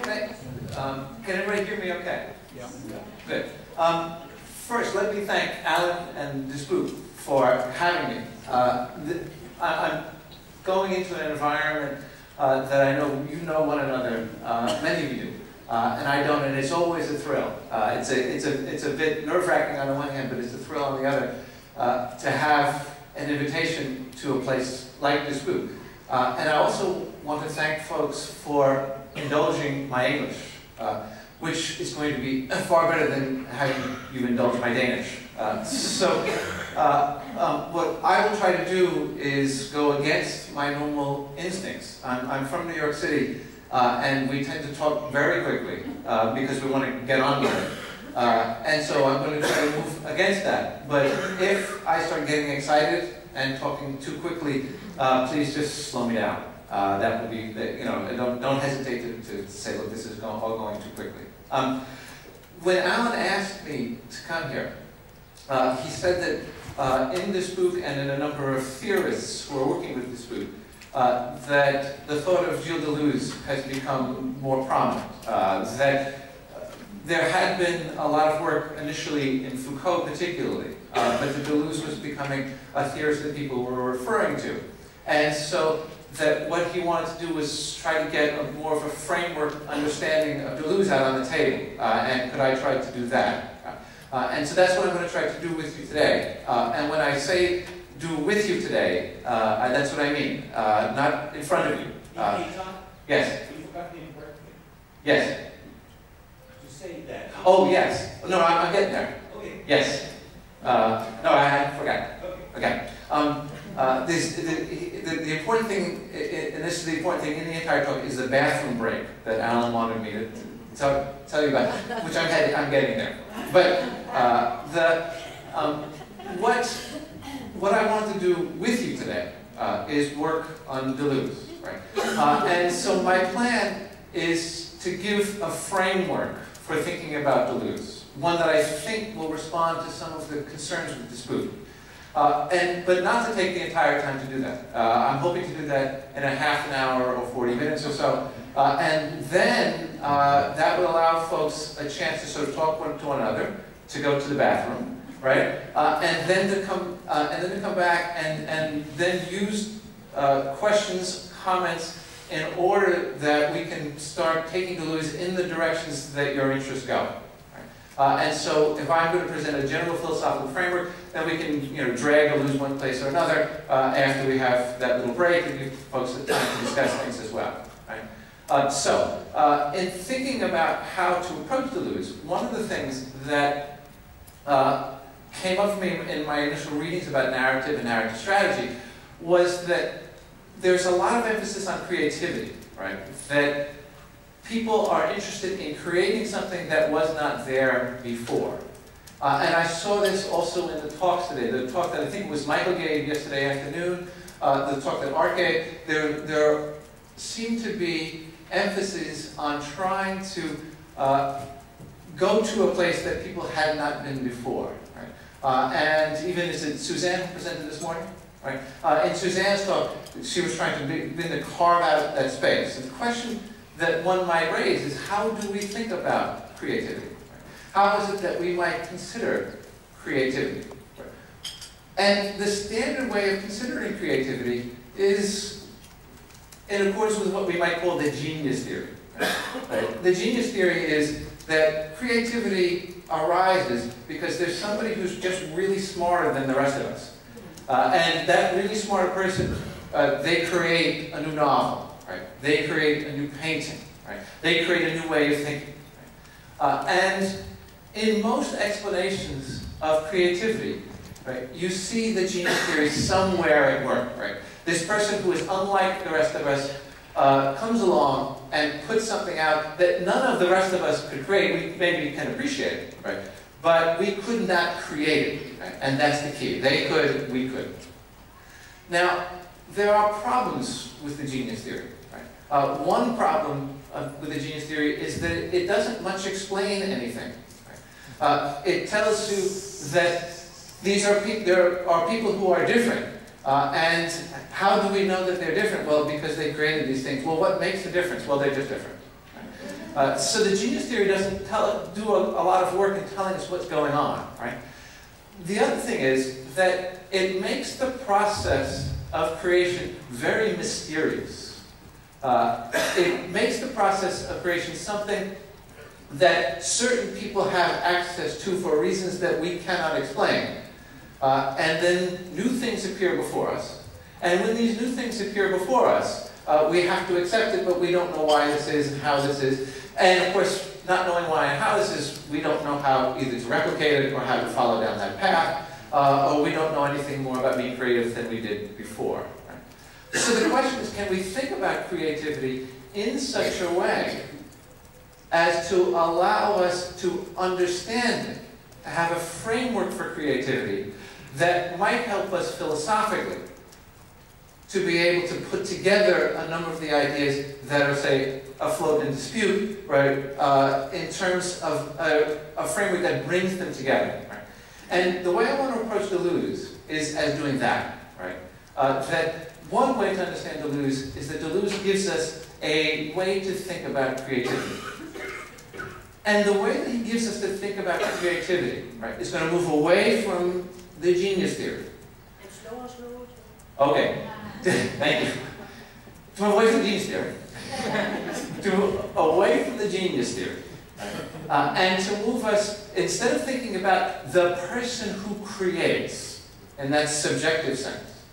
Okay. Can everybody hear me okay? Yeah. Good. First, let me thank Alan and DISPUK for having me. I'm going into an environment that I know you know one another, many of you do, and I don't, and it's always a thrill. It's a bit nerve-wracking on the one hand, but it's a thrill on the other to have an invitation to a place like DISPUK. And I also want to thank folks for indulging my English, which is going to be far better than having you indulge my Danish. What I will try to do is go against my normal instincts. I'm from New York City, and we tend to talk very quickly because we want to get on with it. And so I'm going to try to move against that. But if I start getting excited and talking too quickly, please just slow me down. That would be, don't hesitate to say, look, this is all going too quickly. When Alan asked me to come here, he said that in DISPUK and in a number of theorists who are working with DISPUK, that the thought of Gilles Deleuze has become more prominent. That there had been a lot of work initially in Foucault particularly, but that Deleuze was becoming a theorist that people were referring to. And so that what he wanted to do was try to get more of a framework understanding of Deleuze out on the table. And could I try to do that? And so that's what I'm going to try to do with you today. And when I say do with you today, that's what I mean. Not in front of you. Yes? You forgot the incorrect thing. Yes? To say that. Oh, yes. No, I'm getting there. Okay. Yes. No, I forgot. Okay. The important thing, and this is the important thing in the entire talk, is the bathroom break that Alan wanted me to tell you about, which I'm getting there. But what I want to do with you today is work on Deleuze, right? And so my plan is to give a framework for thinking about Deleuze, one that I think will respond to some of the concerns with DISPUK. But not to take the entire time to do that. I'm hoping to do that in a half an hour or 40 minutes or so. And then that will allow folks a chance to sort of talk to one another, to go to the bathroom, right? And then to come back and then use questions, comments, in order that we can start taking Deleuze in the directions that your interests go. And so if I'm going to present a general philosophical framework, then we can drag Deleuze one place or another after we have that little break and give folks the time to discuss things as well. Right? In thinking about how to approach Deleuze, one of the things that came up for me in my initial readings about narrative and narrative strategy was that there's a lot of emphasis on creativity, right? That people are interested in creating something that was not there before. And I saw this also in the talks today. The talk that I think was Michael gave yesterday afternoon, the talk that Art gave, there seemed to be emphasis on trying to go to a place that people had not been before. Right? And even, is it Suzanne who presented this morning? Right? In Suzanne's talk, she was trying to begin to carve out that space. And the question that one might raise is, how do we think about creativity? How is it that we might consider creativity? And the standard way of considering creativity is in accordance with what we might call the genius theory. Right? The genius theory is that creativity arises because there's somebody who's just really smarter than the rest of us. And that really smart person, they create a new novel. Right? They create a new painting. Right? They create a new way of thinking. Right? And in most explanations of creativity, right, you see the genius theory somewhere at work. Right? This person who is unlike the rest of us comes along and puts something out that none of the rest of us could create. We maybe can appreciate it, right? But we could not create it. Right? And that's the key. They could, we couldn't. Now, there are problems with the genius theory. Right? One problem with the genius theory is that it doesn't much explain anything. Right? It tells you that there are people who are different. And how do we know that they're different? Well, because they created these things. Well, what makes the difference? Well, they're just different. Right? So the genius theory doesn't do a lot of work in telling us what's going on, right? The other thing is that it makes the process of creation very mysterious. It makes the process of creation something that certain people have access to for reasons that we cannot explain. And then new things appear before us. And when these new things appear before us, we have to accept it, but we don't know why this is and how this is. And of course, not knowing why and how this is, we don't know how either to replicate it or how to follow down that path, or we don't know anything more about being creative than we did before. Right? So the question is, can we think about creativity in such a way as to allow us to understand it, to have a framework for creativity that might help us philosophically to be able to put together a number of the ideas that are, say, afloat in dispute, right, in terms of a framework that brings them together. Right? And the way I want to approach Deleuze is as doing that. Right? That one way to understand Deleuze is that Deleuze gives us a way to think about creativity. And the way that he gives us to think about creativity, right, is going to move away from the genius theory. Okay, thank you. To move away from the genius theory. To move away from the genius theory. And to move us, instead of thinking about the person who creates, in that subjective sense,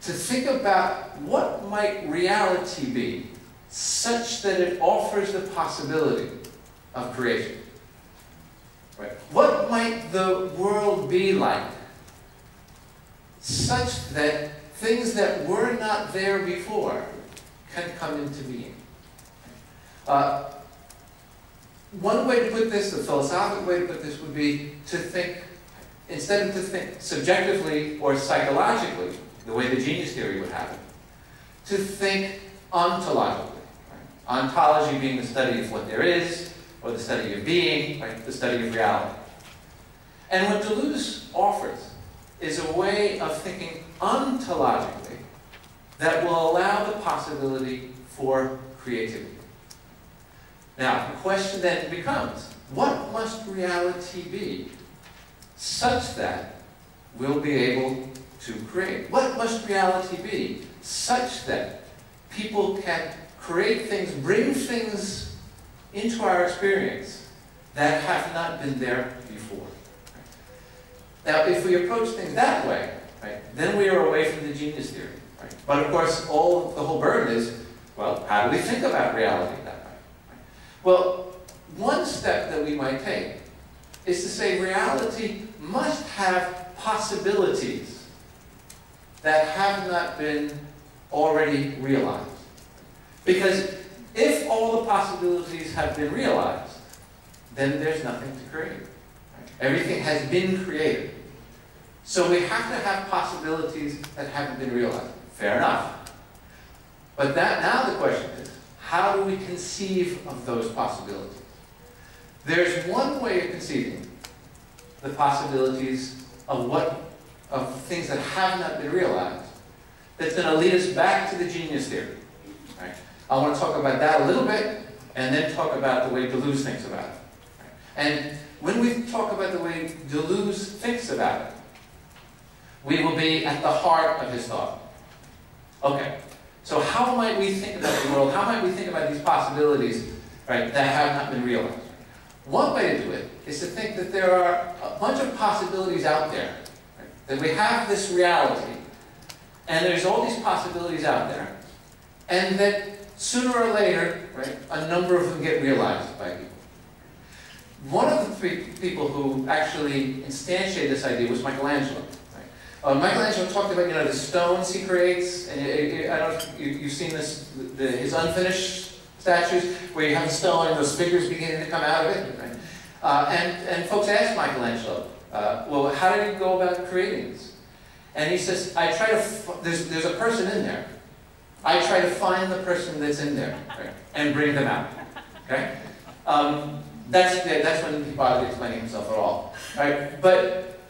to think about what might reality be such that it offers the possibility of creation. Right? What might the world be like such that things that were not there before can come into being? One way to put this, the philosophical way to put this, would be to think, instead of to think subjectively or psychologically, the way the genius theory would have it, to think ontologically. Right? Ontology being the study of what there is, or the study of being, right? The study of reality. And what Deleuze offers is a way of thinking ontologically that will allow the possibility for creativity. Now, the question then becomes, what must reality be such that we'll be able to create? What must reality be such that people can create things, bring things into our experience that have not been there before? Now, if we approach things that way, right, then we are away from the genius theory. Right? But of course, the whole burden is, well, how do we think about reality that way? Right? Well, one step that we might take is to say reality must have possibilities that have not been already realized. Because if all the possibilities have been realized, then there's nothing to create. Right? Everything has been created. So we have to have possibilities that haven't been realized. Fair enough. But now the question is, how do we conceive of those possibilities? There's one way of conceiving the possibilities of things that have not been realized that's going to lead us back to the genius theory. Right? I want to talk about that a little bit, and then talk about the way Deleuze thinks about it. And when we talk about the way Deleuze thinks about it, we will be at the heart of his thought. Okay, so how might we think about the world? How might we think about these possibilities, right, that have not been realized? One way to do it is to think that there are a bunch of possibilities out there, right, that we have this reality, and there's all these possibilities out there, and that sooner or later, right, a number of them get realized by people. One of the three people who actually instantiated this idea was Michelangelo. Right? Michelangelo talked about, the stones he creates, and I don't know if you've seen this, his unfinished statues, where you have a stone and those figures beginning to come out of it. Right? And folks asked Michelangelo, well, how did you go about creating this? And he says, there's a person in there. I try to find the person that's in there, right, and bring them out. Okay? That's when he bothered explaining himself at all. Right? But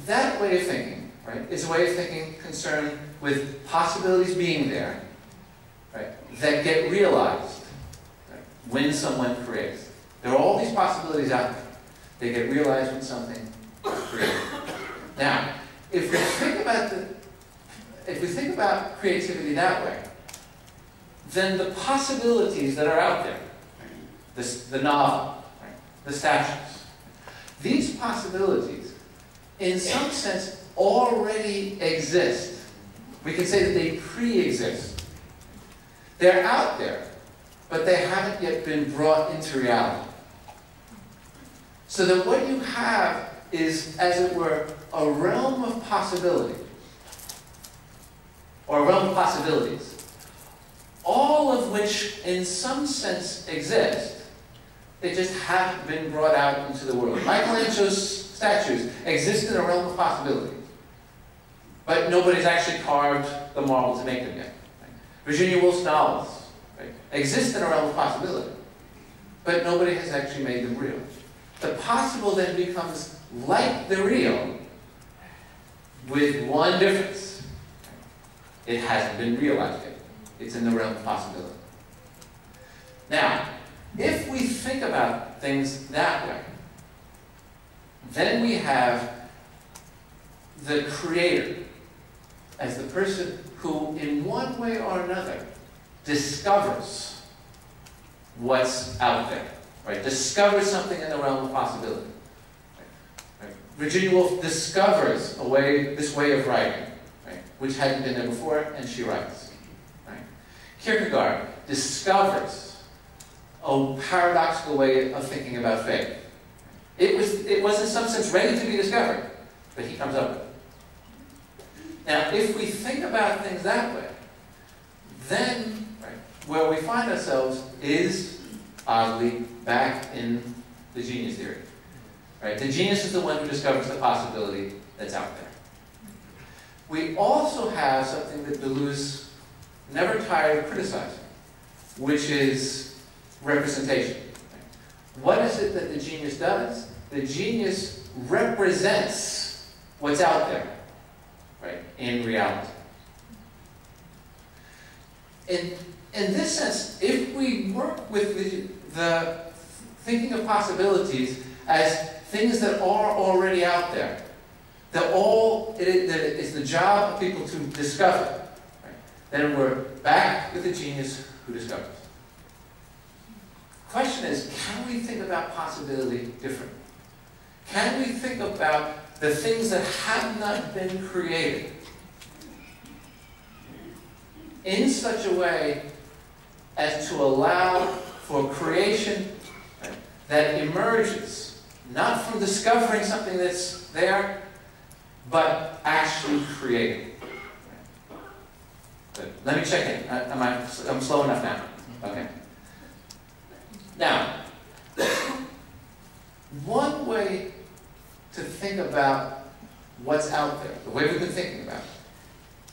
that way of thinking, right, is a way of thinking concerned with possibilities being there, right, that get realized when someone creates. There are all these possibilities out there. They get realized when something is created. Now, if we think about creativity that way, then the possibilities that are out there, the novel, right, the statues, these possibilities, in some sense, already exist. We can say that they pre-exist. They're out there, but they haven't yet been brought into reality. So that what you have is, as it were, a realm of possibility, or a realm of possibilities, all of which in some sense exist. They just haven't been brought out into the world. Michelangelo's statues exist in a realm of possibility, but nobody's actually carved the marble to make them yet. Right? Virginia Woolf's novels, right, exist in a realm of possibility, but nobody has actually made them real. The possible then becomes like the real, with one difference. It hasn't been realized yet. It's in the realm of possibility. Now, if we think about things that way, then we have the creator as the person who, in one way or another, discovers what's out there. Right? Discovers something in the realm of possibility. Right? Virginia Woolf discovers this way of writing, right, which hadn't been there before, and she writes. Right? Kierkegaard discovers a paradoxical way of thinking about faith. It was in some sense ready to be discovered, but he comes up with it. Now, if we think about things that way, then right, where we find ourselves is, oddly, back in the genius theory. Right? The genius is the one who discovers the possibility that's out there. We also have something that Deleuze never tired of criticizing, which is representation. Right? What is it that the genius does? The genius represents what's out there, right, in reality. In this sense, if we work with the thinking of possibilities as things that are already out there, that it is the job of people to discover, right, then we're back with the genius who discovers. The question is, can we think about possibility differently? Can we think about the things that have not been created in such a way as to allow for creation, right, that emerges not from discovering something that's there, but actually creating. Right. Good. Let me check in. I'm slow enough now. Okay. Now, one way to think about what's out there, the way we've been thinking about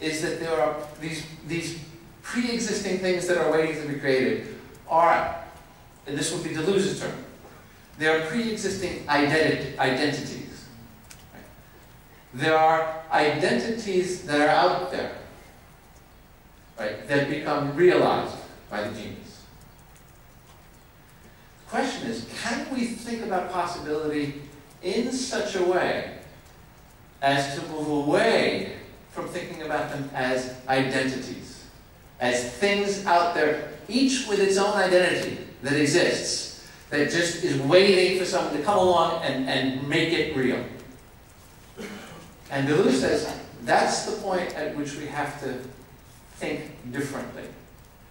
it, is that there are these pre-existing things that are waiting to be created are, and this would be Deleuze's term, there are pre-existing identities. Right? There are identities that are out there, right, that become realized by the genius. The question is, can we think about possibility in such a way as to move away from thinking about them as identities, as things out there, each with its own identity that exists, that just is waiting for someone to come along and make it real? And Deleuze says that's the point at which we have to think differently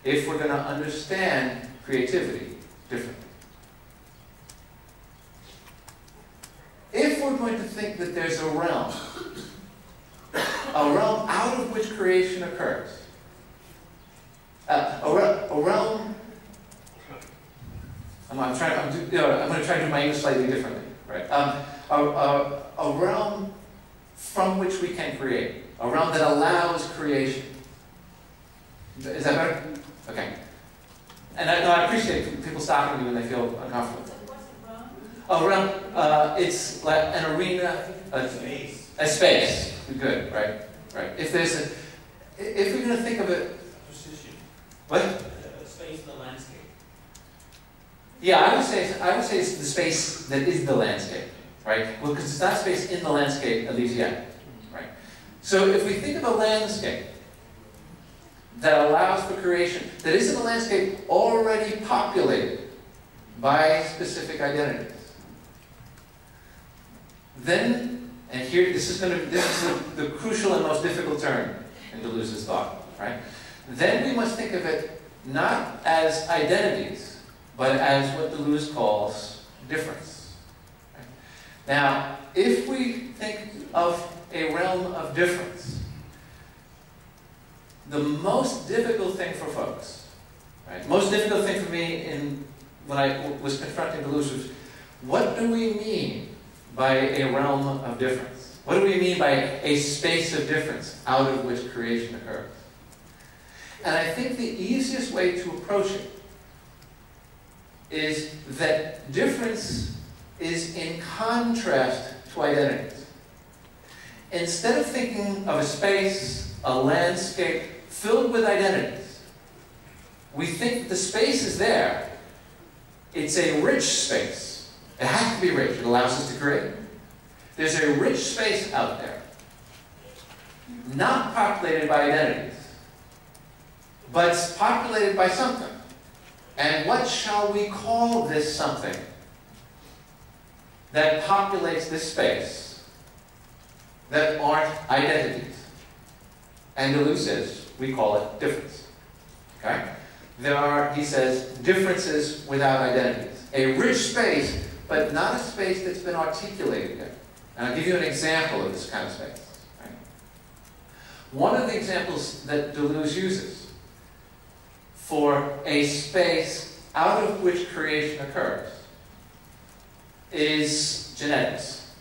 if we're going to understand creativity differently. If we're going to think that there's a realm out of which creation occurs, a realm, I'm going to try to do my English slightly differently, right? A realm from which we can create, a realm that allows creation. Is that better? Okay. And I appreciate people stopping me when they feel uncomfortable. A realm, it's like an arena, a space. Good, right? Right. If we're going to think of it, Precision. what? A space in the landscape. Yeah, I would say it's the space that is the landscape, right? Well, because it's not space in the landscape, at least yet, right? So if we think of a landscape that allows for creation, that isn't a landscape already populated by specific identities, then, and here, this is the crucial and most difficult term in Deleuze's thought, right? Then we must think of it not as identities, but as what Deleuze calls difference. Right? Now, if we think of a realm of difference, the most difficult thing for folks, right? Most difficult thing for me when I was confronting Deleuze was, what do we mean by a realm of difference? What do we mean by a space of difference out of which creation occurs? And I think the easiest way to approach it is that difference is in contrast to identities. Instead of thinking of a space, a landscape filled with identities, we think that the space is there. It's a rich space. It has to be rich. It allows us to create. There's a rich space out there, not populated by identities, but populated by something. And what shall we call this something that populates this space that aren't identities? And Deleuze says we call it difference. Okay? There are, he says, differences without identities. A rich space, but not a space that's been articulated yet. And I'll give you an example of this kind of space. Right? One of the examples that Deleuze uses for a space out of which creation occurs is genetics.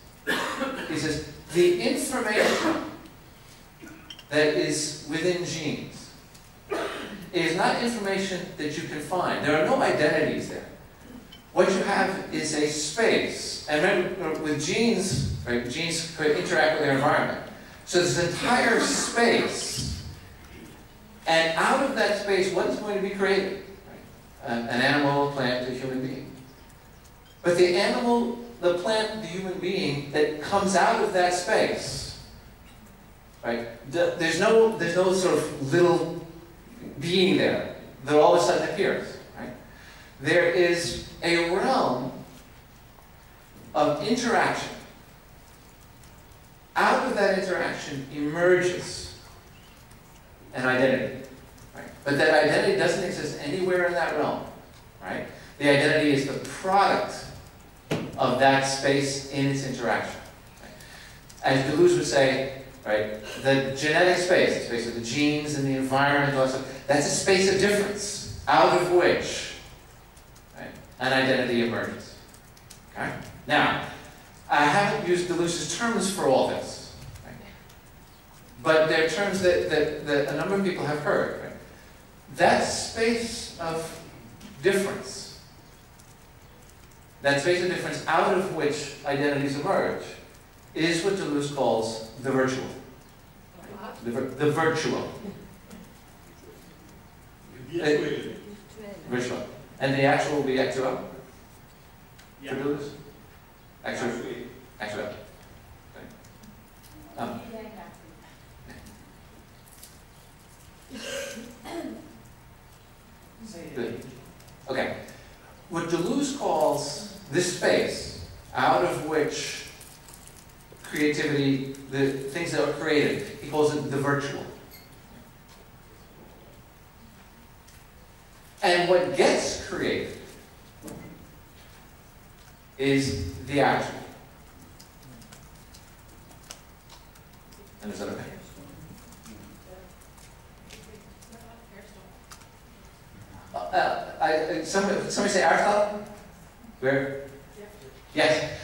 He says, the information that is within genes is not information that you can find. There are no identities there. What you have is a space. And remember, with genes, right, genes could interact with their environment. So there's an entire space. And out of that space, what is going to be created? Right? An animal, a plant, a human being. But the animal, the plant, the human being that comes out of that space, right? There's no sort of little being there that all of a sudden appears. Right? There is a realm of interaction. Out of that interaction emerges an identity. Right? But that identity doesn't exist anywhere in that realm. Right? The identity is the product of that space in its interaction. Right? As Deleuze would say, right, the genetic space, the space of the genes and the environment, all that stuff, that's a space of difference out of which, right, an identity emerges. Okay? Now, I haven't used Deleuze's terms for all this, right? But they're terms that a number of people have heard. Right? That space of difference, that space of difference out of which identities emerge, is what Deleuze calls the virtual. The virtual. Virtual. And the actual will be actual? Yeah. For Deleuze? Actual. Good. Okay. What Deleuze calls this space out of which creativity, the things that are created, he calls it the virtual. And what gets created is the actual. And is that okay? Somebody say Aristotle? Where? Yes.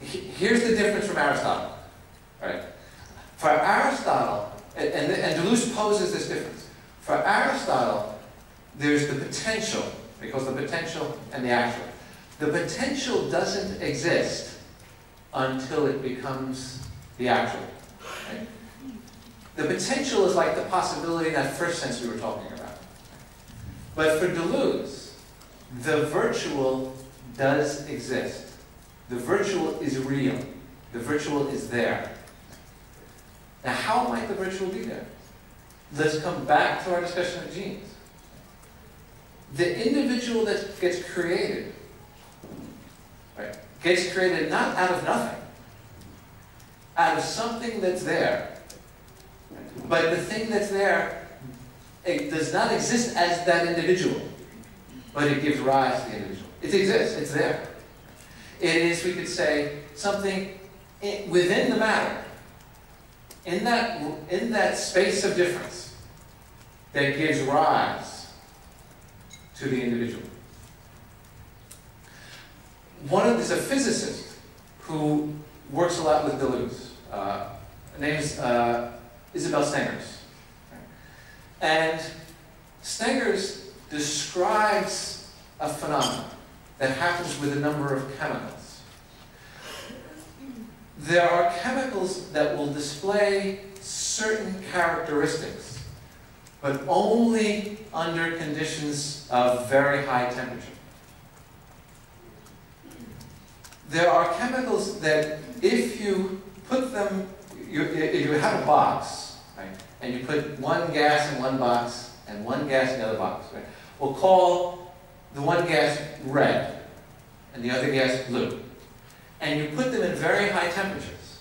Here's the difference from Aristotle. Right? For Aristotle, and Deleuze poses this difference. For Aristotle, there's the potential, because the potential and the actual. The potential doesn't exist until it becomes the actual. Right? The potential is like the possibility in that first sense we were talking about. But for Deleuze, the virtual does exist. The virtual is real. The virtual is there. Now, how might the virtual be there? Let's come back to our discussion of genes. The individual that gets created, right, gets created not out of nothing, out of something that's there. But the thing that's there, it does not exist as that individual, but it gives rise to the individual. It exists, it's there. It is, we could say, something within the matter, in that space of difference, that gives rise to the individual. There's a physicist who works a lot with Deleuze. Her name is Isabel Stengers. And Stengers describes a phenomenon that happens with a number of chemicals. There are chemicals that will display certain characteristics, but only under conditions of very high temperature. There are chemicals that if you put them, if you have a box, right, and you put one gas in one box and one gas in the other box, right, we'll call the one gas red and the other gas blue. And you put them in very high temperatures.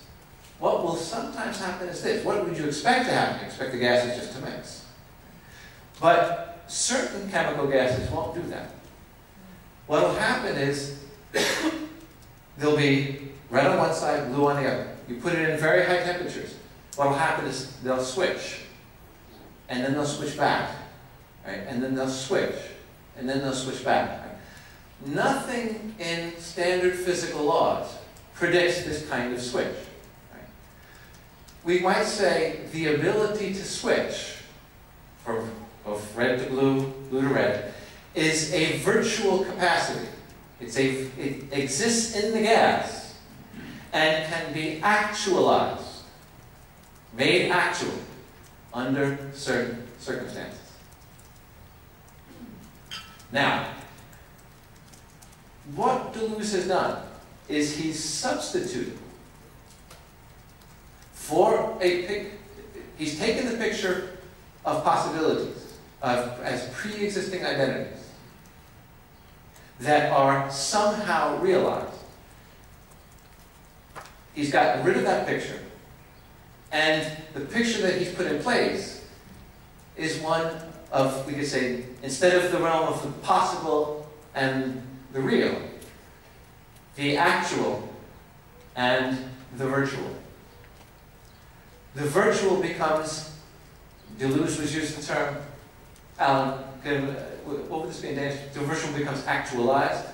What will sometimes happen is this. What would you expect to happen? You expect the gases just to mix. But certain chemical gases won't do that. What will happen is they'll be red on one side, blue on the other. You put it in very high temperatures. What will happen is they'll switch. And then they'll switch back. Right? And then they'll switch. And then they'll switch back. Right? Nothing in standard physical laws predicts this kind of switch. Right? We might say the ability to switch from red to blue, blue to red, is a virtual capacity. It exists in the gas and can be actualized, made actual under certain circumstances. He's done is he's substituted for he's taken the picture of possibilities, as pre-existing identities that are somehow realized. He's gotten rid of that picture, and the picture that he's put in place is one of, we could say, instead of the realm of the possible and the real, the actual and the virtual. The virtual becomes, Deleuze was using the term, Alan, what would this be in Danish? The virtual becomes actualized.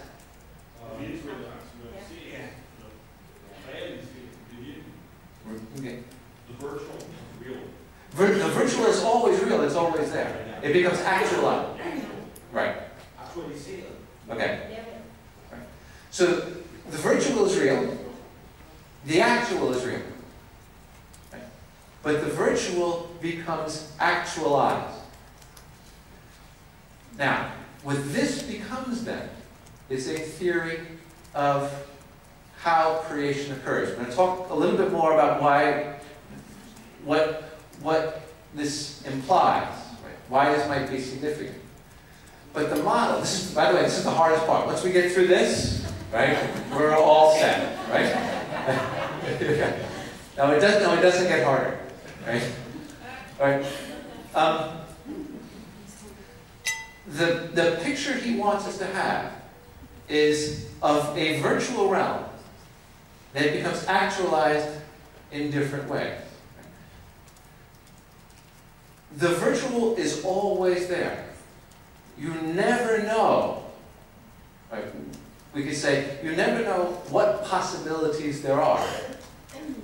Okay. The virtual is real. The virtual is always real, it's always there. It becomes actualized. Right. Okay. Right. So the virtual is real, the actual is real. Right. But the virtual becomes actualized. Now, what this becomes then is a theory of how creation occurs. I'm going to talk a little bit more about what this implies, right? Why this might be significant. But the model, by the way, this is the hardest part. Once we get through this, right, we're all set, right? No, it doesn't get harder, right? All right. The picture he wants us to have is of a virtual realm that becomes actualized in different ways. The virtual is always there. You never know, right? We could say, you never know what possibilities there are,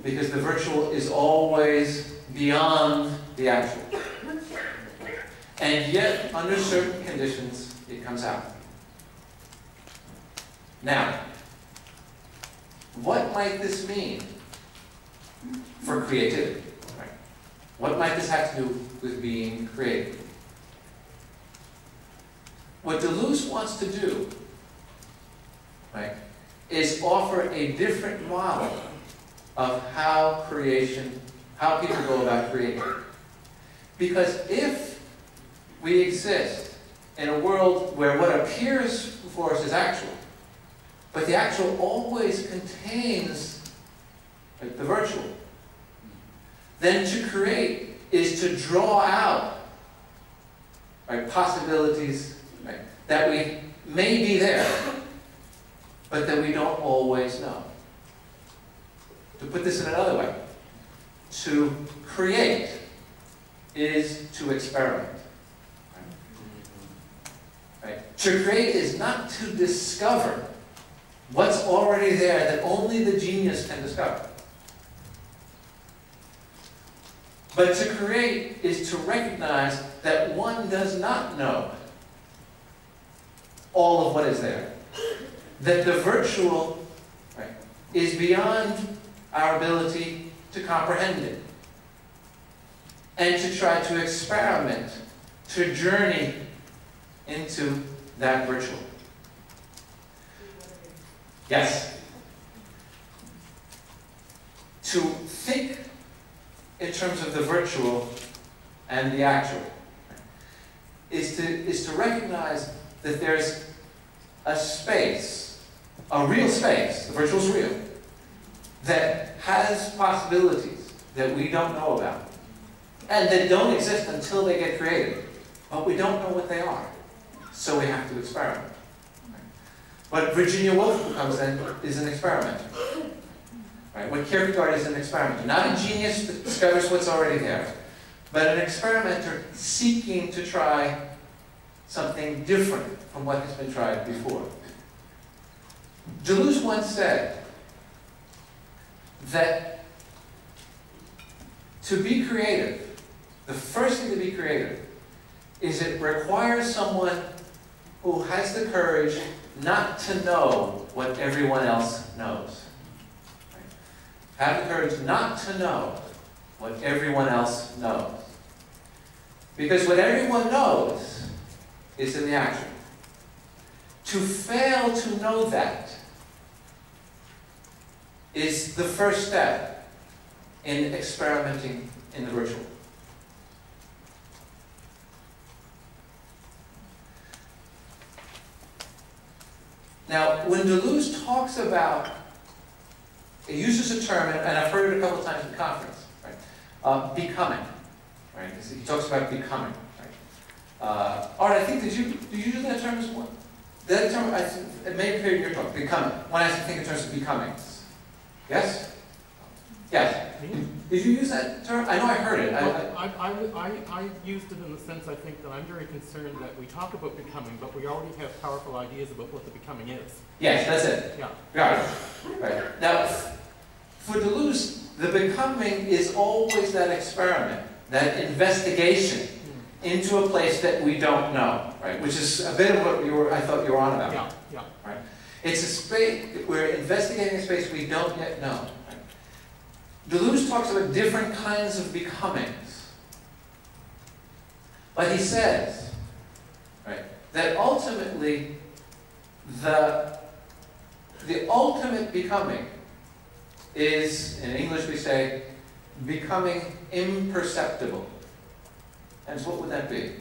because the virtual is always beyond the actual. And yet, under certain conditions, it comes out. Now, what might this mean for creativity? Right? What might this have to do with being creative? what Deleuze wants to do, right, is offer a different model of how people go about creating. Because if we exist in a world where what appears for us is actual, but the actual always contains the virtual, then to create is to draw out possibilities that we may be there, but that we don't always know. To put this in another way, to create is to experiment. Right? To create is not to discover what's already there that only the genius can discover. But to create is to recognize that one does not know all of what is there. That the virtual is beyond our ability to comprehend it. And to try to experiment, to journey into that virtual. Yes? To think in terms of the virtual and the actual is to recognize that there's a space, a real space, the virtual is real, that has possibilities that we don't know about and that don't exist until they get created. But we don't know what they are, so we have to experiment. What Virginia Woolf becomes then is an experimenter. Right? What Kierkegaard is an experimenter. Not a genius that discovers what's already there, but an experimenter seeking to try something different from what has been tried before. Deleuze once said that to be creative, the first thing to be creative is it requires someone who has the courage not to know what everyone else knows. Right? Have the courage not to know what everyone else knows. Because what everyone knows is in the action. To fail to know that is the first step in experimenting in the virtual. Now, when Deleuze talks about, he uses a term, and I've heard it a couple of times in conference, right? Becoming, right? He talks about becoming, right? Art, I think, did you use that term as well? That term, it may appear in your talk, becoming. When I think in terms of becoming. Yes? Yes. Did you use that term? I know I heard it. I used it in the sense, I think, that I'm very concerned that we talk about becoming, but we already have powerful ideas about what the becoming is. Yes, that's it. Yeah. Got it. Right. Now, for Deleuze, the becoming is always that experiment, that investigation into a place that we don't know, right? Which is a bit of what I thought you were on about. Yeah, yeah. Right? It's a space, we're investigating a space we don't yet know. Deleuze talks about different kinds of becomings. But he says, right, that ultimately the ultimate becoming is, in English we say, becoming imperceptible. And so what would that be?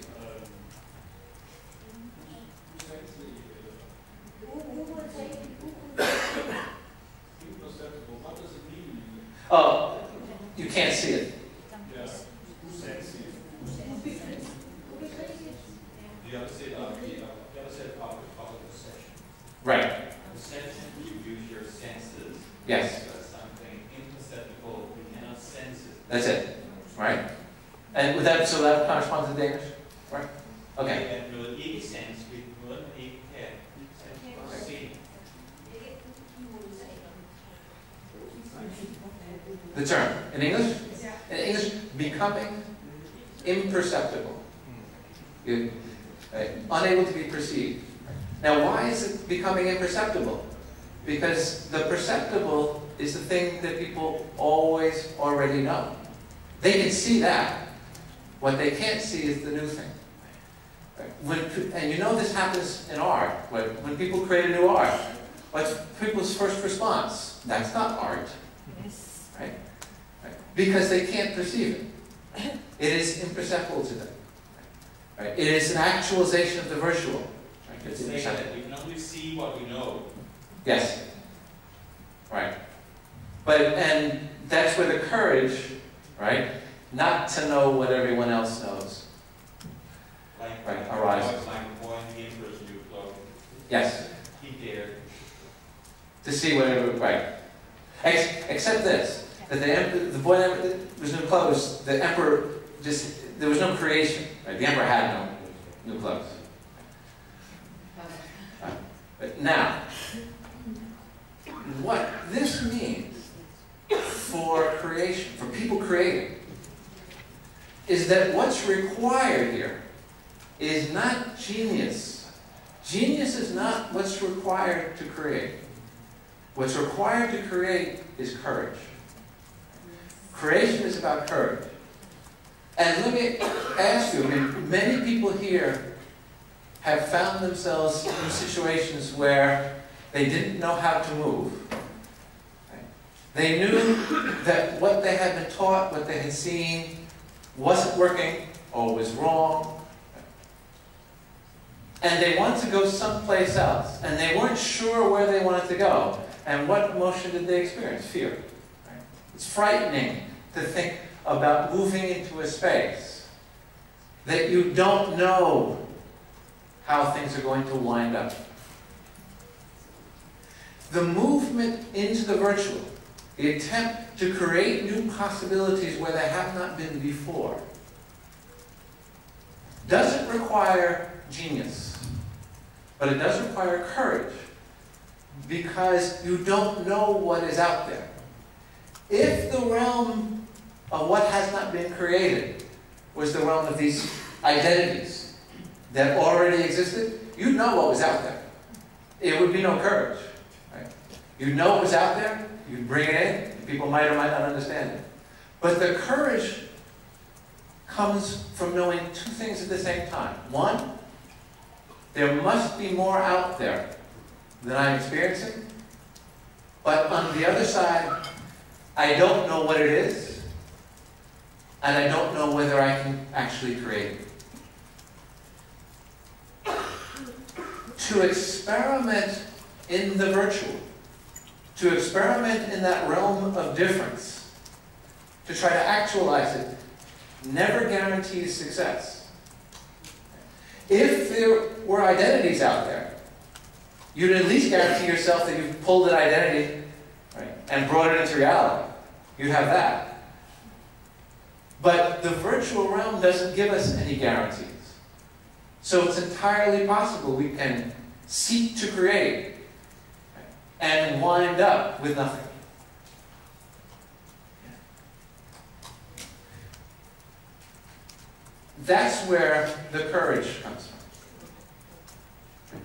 Oh, you can't see it. Yes. The other side of the perception. Right. Perception, you use your senses. Yes. Something imperceptible, we cannot sense it. That's it. Right? And with that, so that corresponds to Danish? Right? Okay. And with each sense, we will ikke kan see. The term. In English? In English, becoming imperceptible. Unable to be perceived. Now, why is it becoming imperceptible? Because the perceptible is the thing that people always already know. They can see that. What they can't see is the new thing. And you know this happens in art. When people create a new art, what's people's first response? That's not art. Right? Because they can't perceive it. It is imperceptible to them. Right? It is an actualization of the virtual. Right? It's imperceptible. We can only see what we know. Yes. Right. And that's where the courage, right, not to know what everyone else knows, arises. Like the boy in the emperor's new clothes. Yes. He dared. To see what everyone, right. Except this, that the boy in his new clothes, the emperor there was no creation. Right? The emperor had no new clothes. But now, what this means for creation, for people creating, is that what's required here is not genius. Genius is not what's required to create. What's required to create is courage. Creation is about courage. And let me ask you, many people here have found themselves in situations where they didn't know how to move. They knew that what they had been taught, what they had seen, wasn't working or was wrong. And they wanted to go someplace else. And they weren't sure where they wanted to go. And what emotion did they experience? Fear. Right? It's frightening to think about moving into a space that you don't know how things are going to wind up. The movement into the virtual, the attempt to create new possibilities where they have not been before, doesn't require genius, but it does require courage, because you don't know what is out there. If the realm of what has not been created was the realm of these identities that already existed, you'd know what was out there. It would be no courage. Right? You'd know what was out there, you'd bring it in, people might or might not understand it. But the courage comes from knowing two things at the same time. One, there must be more out there than I'm experiencing. But on the other side, I don't know what it is, and I don't know whether I can actually create it. To experiment in the virtual, to experiment in that realm of difference, to try to actualize it, never guarantees success. If there were identities out there, you'd at least guarantee yourself that you've pulled an identity, right, and brought it into reality. You'd have that. But the virtual realm doesn't give us any guarantees. So it's entirely possible we can seek to create, right, and wind up with nothing. That's where the courage comes from.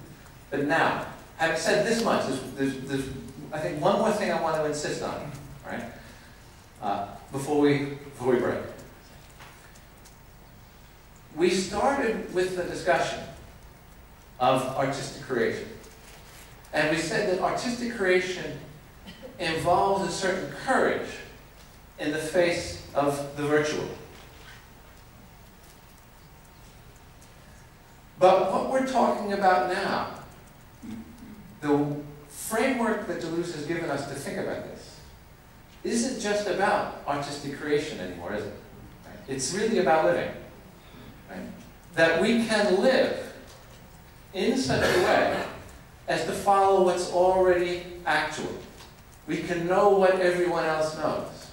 But now, having said this much, there's I think one more thing I want to insist on, right? Before we break. We started with the discussion of artistic creation. And we said that artistic creation involves a certain courage in the face of the virtual. But what we're talking about now, the framework that Deleuze has given us to think about this, isn't just about artistic creation anymore, is it? Right? It's really about living. Right? That we can live in such a way as to follow what's already actual. We can know what everyone else knows.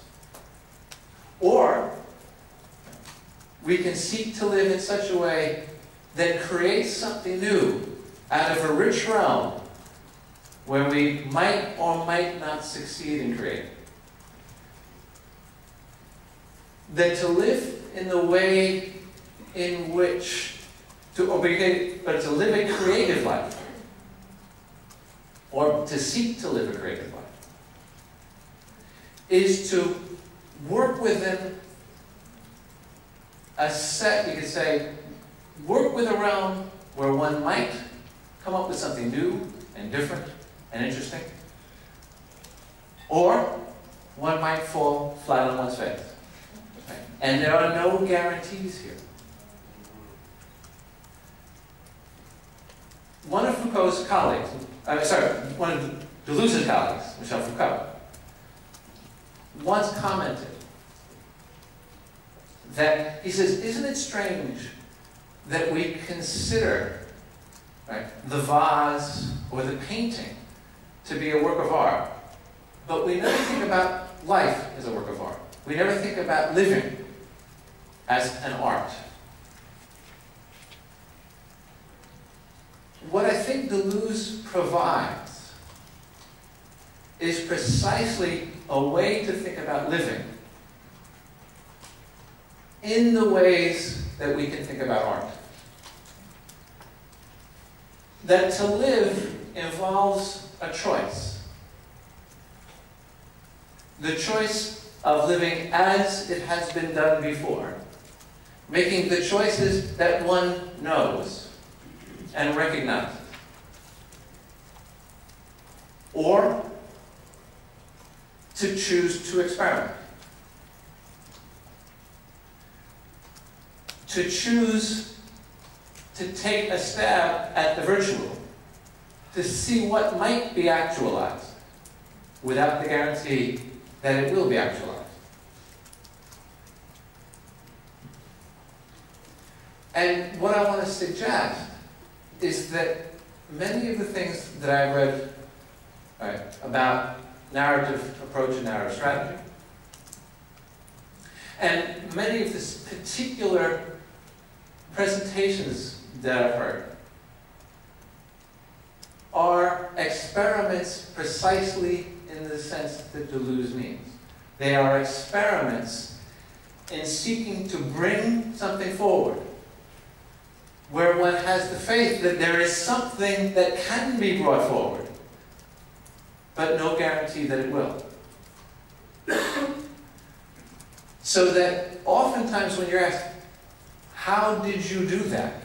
Or we can seek to live in such a way that creates something new out of a rich realm where we might or might not succeed in creating. That to live in the way in which, to live a creative life, or to seek to live a creative life, is to work within a set, you could say, work with a realm where one might come up with something new and different and interesting, or one might fall flat on one's face. Right? And there are no guarantees here. One of Foucault's colleagues, one of Deleuze's colleagues, Michel Foucault, once commented that, he says, isn't it strange that we consider, right, the vase or the painting to be a work of art, but we never think about life as a work of art. We never think about living as an art. What I think Deleuze provides is precisely a way to think about living in the ways that we can think about art. That to live involves a choice. The choice of living as it has been done before, making the choices that one knows and recognizes. Or to choose to experiment. To choose to take a stab at the virtual, to see what might be actualized without the guarantee that it will be actualized. And what I want to suggest is that many of the things that I read about narrative approach and narrative strategy, and many of the particular presentations that I've heard are experiments precisely in the sense that Deleuze means. They are experiments in seeking to bring something forward where one has the faith that there is something that can be brought forward, but no guarantee that it will. So that oftentimes when you're asked, how did you do that?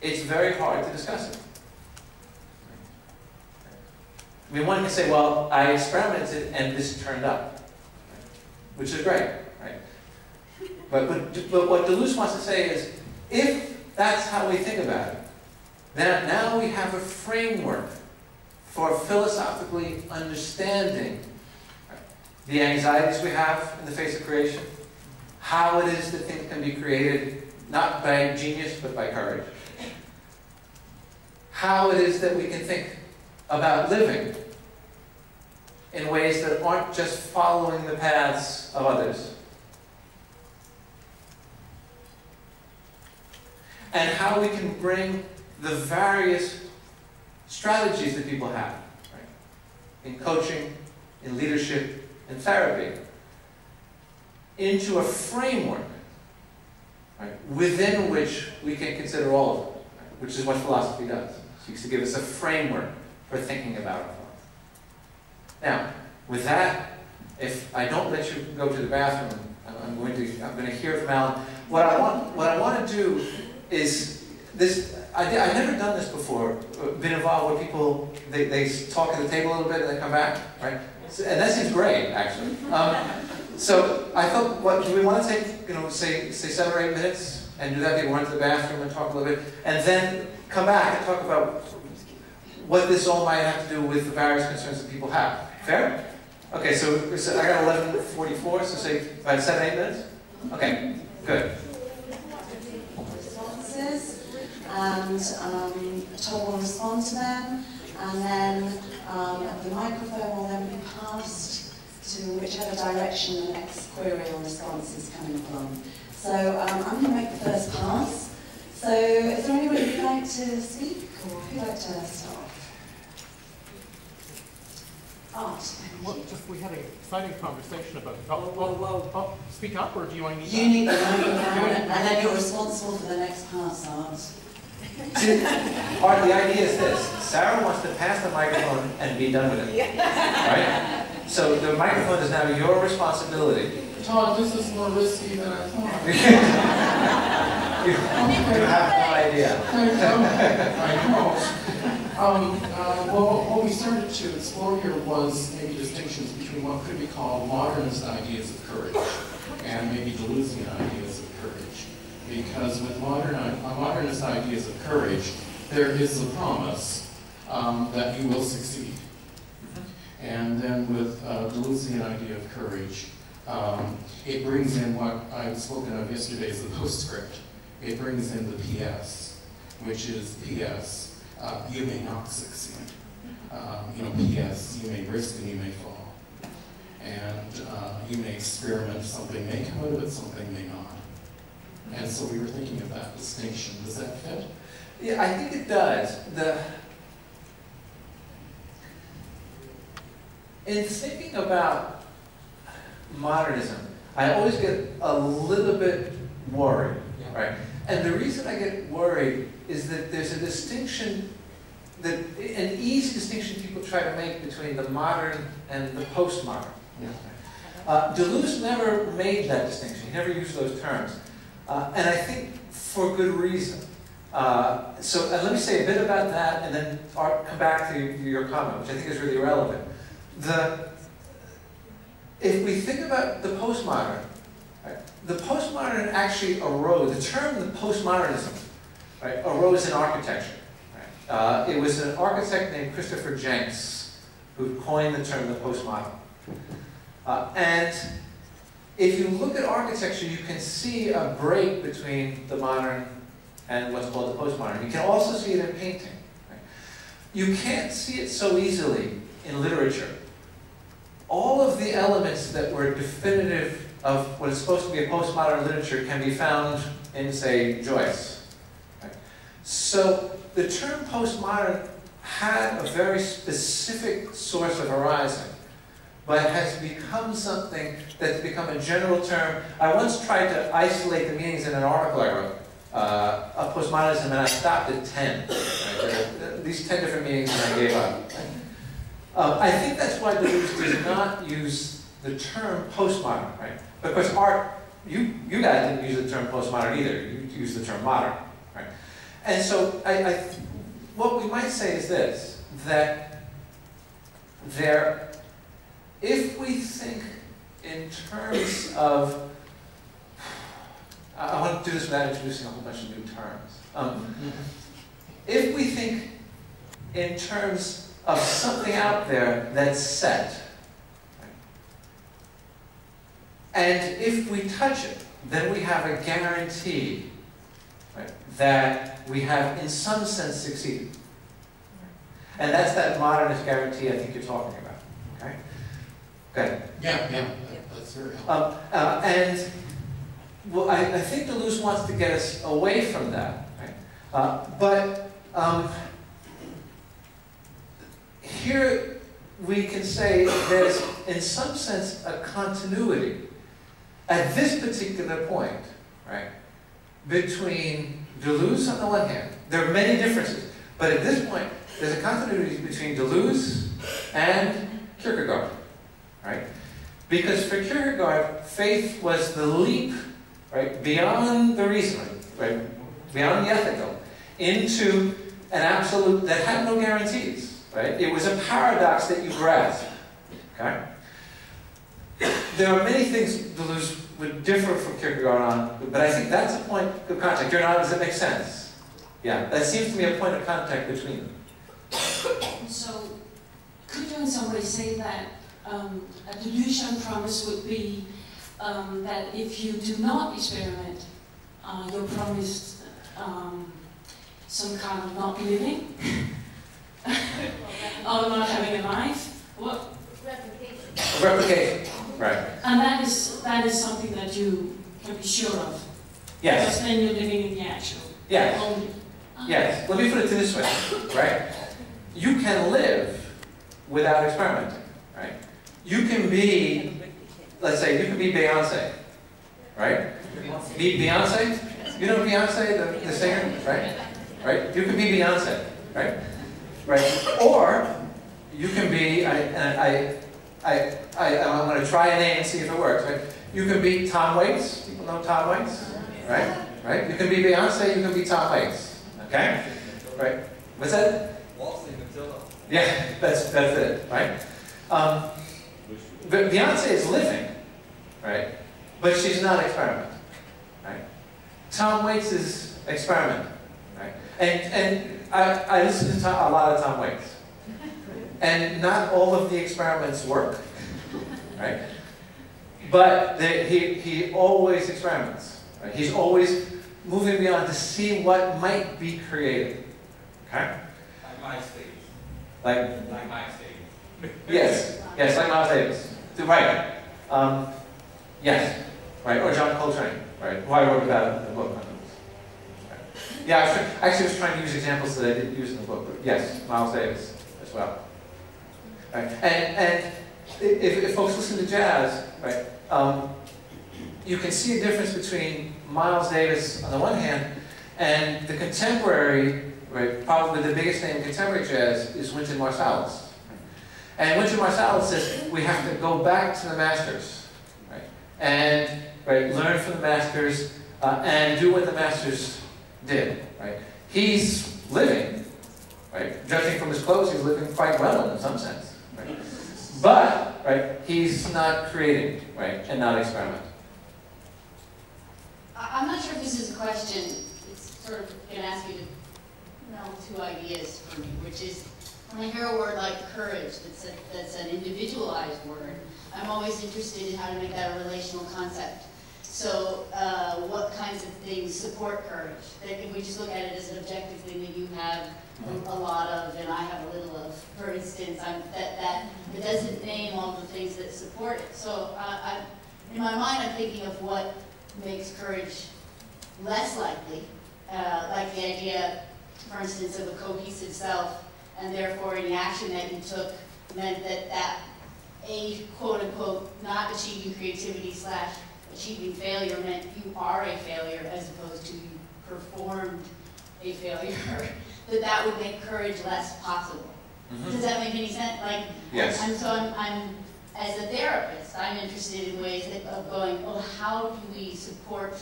It's very hard to discuss it. I mean, one can say, well, I experimented and this turned up, which is great, right? But what Deleuze wants to say is, if that's how we think about it, then now we have a framework for philosophically understanding the anxieties we have in the face of creation, how it is that things can be created, not by genius, but by courage, how it is that we can think about living in ways that aren't just following the paths of others, and how we can bring the various strategies that people have, right, in coaching, in leadership, in therapy, into a framework, right, within which we can consider all of it, right, which is what philosophy does. It seeks to give us a framework for thinking about our thoughts. Now, with that, if I don't let you go to the bathroom, I'm going to hear from Alan. What I want to do is this. I've never done this before. Been involved with people. They talk at the table a little bit and they come back, right? And that seems great, actually. So I thought, do we want to take, say 7 or 8 minutes and do that? Maybe run to the bathroom and talk a little bit, and then come back and talk about what this all might have to do with the various concerns that people have. Fair? Okay, so I got 11:44, so say about 7 or 8 minutes? Okay, good. Responses, and Todd will respond to them, and then the microphone will then be passed to whichever direction the next query or response is coming from. So I'm going to make the first pass. So is there anyone who'd like to speak, or who'd like to start? Art. We had an exciting conversation about it. Speak up, or do you want me to? You need the microphone, and then you're responsible for the next pass, Art. Art, the idea is this. Sarah wants to pass the microphone and be done with it. Right? So the microphone is now your responsibility. Todd, this is more risky than I thought. You have no idea. I know. Well, what we started to explore here was maybe distinctions between what could be called modernist ideas of courage and maybe Deleuzean ideas of courage. Because with modernist ideas of courage, there is the promise that you will succeed. And then with Deleuzean idea of courage, it brings in what I've spoken of yesterday as the postscript. It brings in the PS, which is PS, you may not succeed. PS, you may risk and you may fall. And you may experiment, something may come out of it, something may not. And so we were thinking of that distinction. Does that fit? Yeah, I think it does. In thinking about modernism, I always get a little bit worried, right? And the reason I get worried is that there's a distinction, an easy distinction people try to make between the modern and the postmodern. Yeah. Deleuze never made that distinction. He never used those terms. And I think for good reason. So let me say a bit about that and then come back to your comment, which I think is really relevant. If we think about the postmodern, right, the postmodern actually arose, the term the postmodernism, right, arose in architecture. Right? It was an architect named Christopher Jenks who coined the term the postmodern. And if you look at architecture, you can see a break between the modern and what's called the postmodern. You can also see it in painting. Right? You can't see it so easily in literature. All of the elements that were definitive of what is supposed to be a postmodern literature can be found in, say, Joyce. Right? So the term postmodern had a very specific source of arising, but has become something that's become a general term. I once tried to isolate the meanings in an article I wrote of postmodernism, and I stopped at 10. Right? There are at least 10 different meanings, and I gave up. I think that's why Deleuze does not use the term postmodern, right? Because art, you guys didn't use the term postmodern either. You used the term modern, right? And so what we might say is this, that if we think in terms of, I want to do this without introducing a whole bunch of new terms. If we think in terms of something out there that's set, right? And if we touch it, then we have a guarantee, right, that we have in some sense succeeded. And that's that modernist guarantee I think you're talking about. Okay? Okay. Yeah. That's very helpful. And well, I think Deleuze wants to get us away from that. Right? Here we can say there's, in some sense, a continuity at this particular point, right, between Deleuze on the one hand. There are many differences, but at this point, there's a continuity between Deleuze and Kierkegaard, right? Because for Kierkegaard, faith was the leap, right, beyond the reasoning, right, beyond the ethical, into an absolute that had no guarantees. Right? It was a paradox that you grasp. Okay? There are many things Deleuze would differ from Kierkegaard on, but I think that's a point of contact. Does that make sense? Yeah, that seems to me a point of contact between them. So, could you in some way say that a Deleuzian promise would be that if you do not experiment, you're promised some kind of not living? Or not having a life? What? Replication. Replication, right. And that is something that you can be sure of. Yes. Because then you're living in the actual. Yes. Only. Yes. Let me put it this way, right? You can live without experimenting, right? You can be, let's say, you can be Beyonce, right? Be Beyonce? You know Beyonce, the singer, right? Right? You can be Beyonce, right? Right? Or you can be, I'm going to try a name and see if it works, right? You can be Tom Waits. People know Tom Waits, right? right? You can be Beyonce, you can be Tom Waits, okay? Right? What's that? Yeah, that's it, right? But Beyonce is living, right? But she's not experiment, right? Tom Waits is experiment, right? And I listen to a lot of Tom Waits. And not all of the experiments work, right? But he always experiments, right? He's always moving beyond to see what might be created, okay? Like Miles Davis. Like Miles Davis. Yes, like Miles Davis. Right. Yes, right. Or John Coltrane, right? Who I wrote about in the book. Right. Yeah, I actually was trying to use examples that I didn't use in the book, but yes, Miles Davis as well. Right. And if folks listen to jazz, right, you can see a difference between Miles Davis on the one hand and the contemporary, right, probably the biggest name in contemporary jazz is Wynton Marsalis. And Wynton Marsalis says we have to go back to the masters, right? And learn from the masters and do what the masters did, right? He's living, right? Judging from his clothes, he's living quite well in some sense, right? But, right, he's not creating, right, and not experimenting. I'm not sure if this is a question. It's sort of going to ask you to meld two ideas for me, which is, when I hear a word like courage, that's an individualized word, I'm always interested in how to make that a relational concept. So what kinds of things support courage? That if we just look at it as an objective thing that you have a lot of and I have a little of, for instance, that it doesn't name all the things that support it. So in my mind, I'm thinking of what makes courage less likely, like the idea, for instance, of a cohesive self, and therefore any action that you took meant that a quote-unquote not achieving creativity / achieving failure meant you are a failure as opposed to you performed a failure, that would make courage less possible. Mm-hmm. Does that make any sense? Like, yes. And so I'm as a therapist, I'm interested in ways of going, oh, how do we support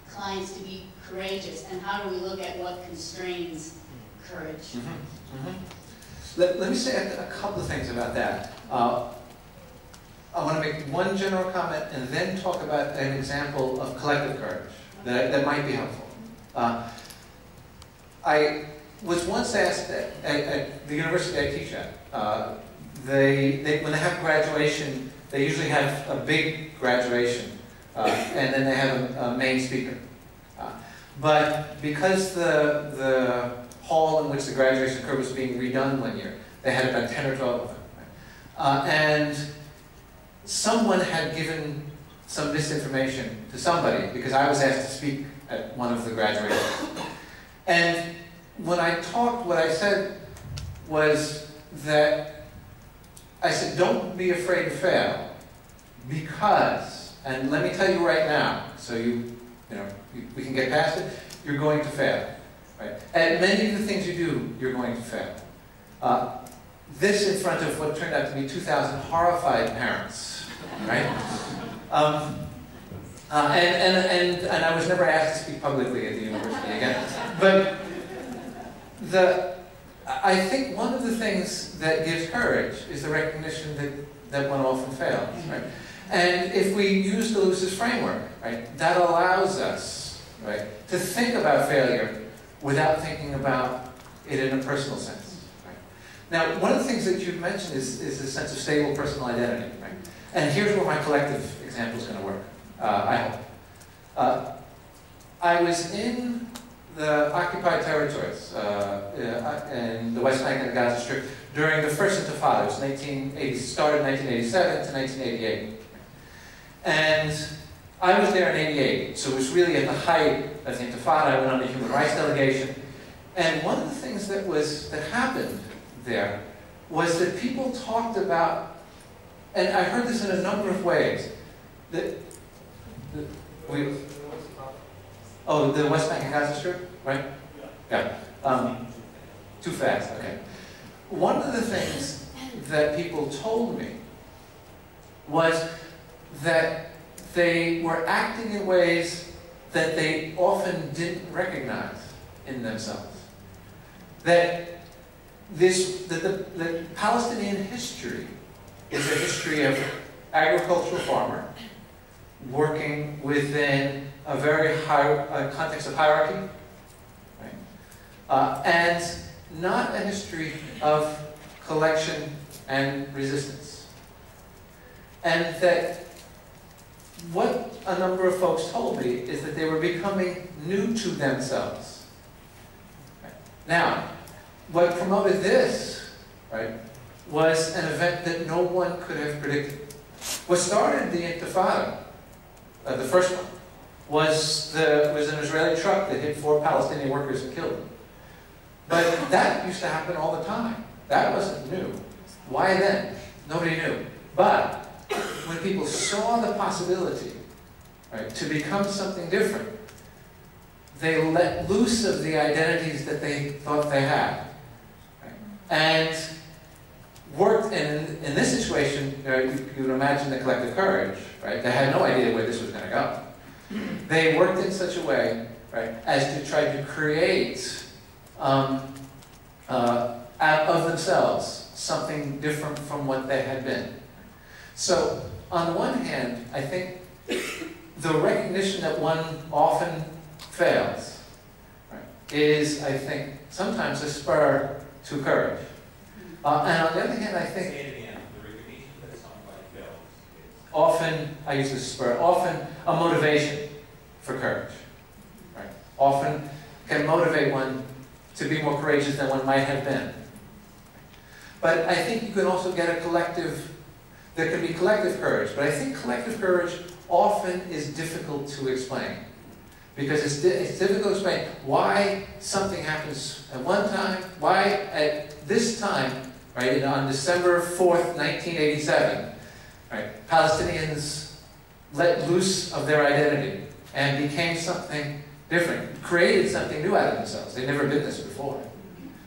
clients to be courageous, and how do we look at what constrains courage? Mm-hmm. Mm-hmm. Let me say a couple of things about that. I want to make one general comment and then talk about an example of collective courage that might be helpful. I was once asked at the university I teach at, when they have graduation, they usually have a big graduation, and then they have a main speaker. But because the hall in which the graduation occurred was being redone one year, they had about 10 or 12 of them. Right? And someone had given some misinformation to somebody because I was asked to speak at one of the graduations. And when I talked, what I said was that I said, don't be afraid to fail because, and let me tell you right now, so we can get past it, you're going to fail. Right? And many of the things you do, you're going to fail. This in front of what turned out to be 2,000 horrified parents, right? And I was never asked to speak publicly at the university again. But I think one of the things that gives courage is the recognition that one often fails, right? And if we use Deleuze's framework, right, that allows us, right, to think about failure without thinking about it in a personal sense. Right? Now, one of the things that you've mentioned is a sense of stable personal identity. Right? And here's where my collective example is going to work, I hope. I was in the occupied territories in the West Bank and the Gaza Strip during the first Intifada. It was started in 1987 to 1988. And I was there in 88, so it was really at the height of the Intifada. I went on a human rights delegation. And one of the things that happened there was that people talked about, and I heard this in a number of ways, the West Bank and Gaza Strip, right? Yeah. Too fast, okay. One of the things that people told me was that they were acting in ways that they often didn't recognize in themselves. That the Palestinian history is a history of agricultural farmer working within a very high context of hierarchy, right? And not a history of collection and resistance. And that what a number of folks told me is that they were becoming new to themselves. Right? Now, what promoted this, right, was an event that no one could have predicted. What started the Intifada, the first one, was an Israeli truck that hit 4 Palestinian workers and killed them. But that used to happen all the time. That wasn't new. Why then? Nobody knew. But when people saw the possibility, right, to become something different, they let loose of the identities that they thought they had, right, and worked in this situation. You would imagine the collective courage, right? They had no idea where this was going to go. They worked in such a way, right, as to try to create out of themselves something different from what they had been. So, on the one hand, I think the recognition that one often fails, right, is, I think, sometimes a spur to courage. And on the other hand, I think... Say it again. The recognition that somebody fails is... Often, I use this spur, often a motivation for courage. Right? Often can motivate one to be more courageous than one might have been. But I think you can also get a collective... There can be collective courage, but I think collective courage often is difficult to explain. Because it's difficult to explain why something happens at one time, why at this time, right, on December 4th, 1987, right, Palestinians let loose of their identity and became something different, created something new out of themselves. They'd never been this before.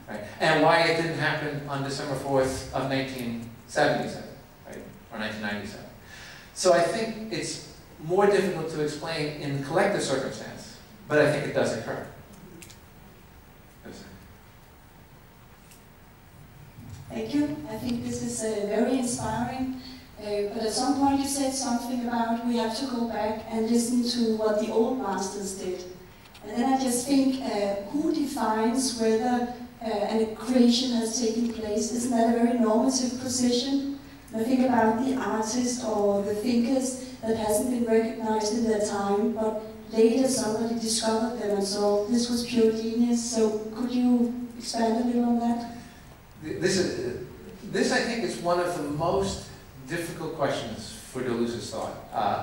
Right? And why it didn't happen on December 4th of 1977. Or 1997. So I think it's more difficult to explain in collective circumstance, but I think it does occur. Thank you. I think this is very inspiring. But at some point you said something about we have to go back and listen to what the old masters did. And then I just think, who defines whether a creation has taken place? Isn't that a very normative position? I think about the artists or the thinkers that hasn't been recognized in their time, but later somebody discovered them and saw this was pure genius. So could you expand a little on that? This I think is one of the most difficult questions for Deleuze's thought,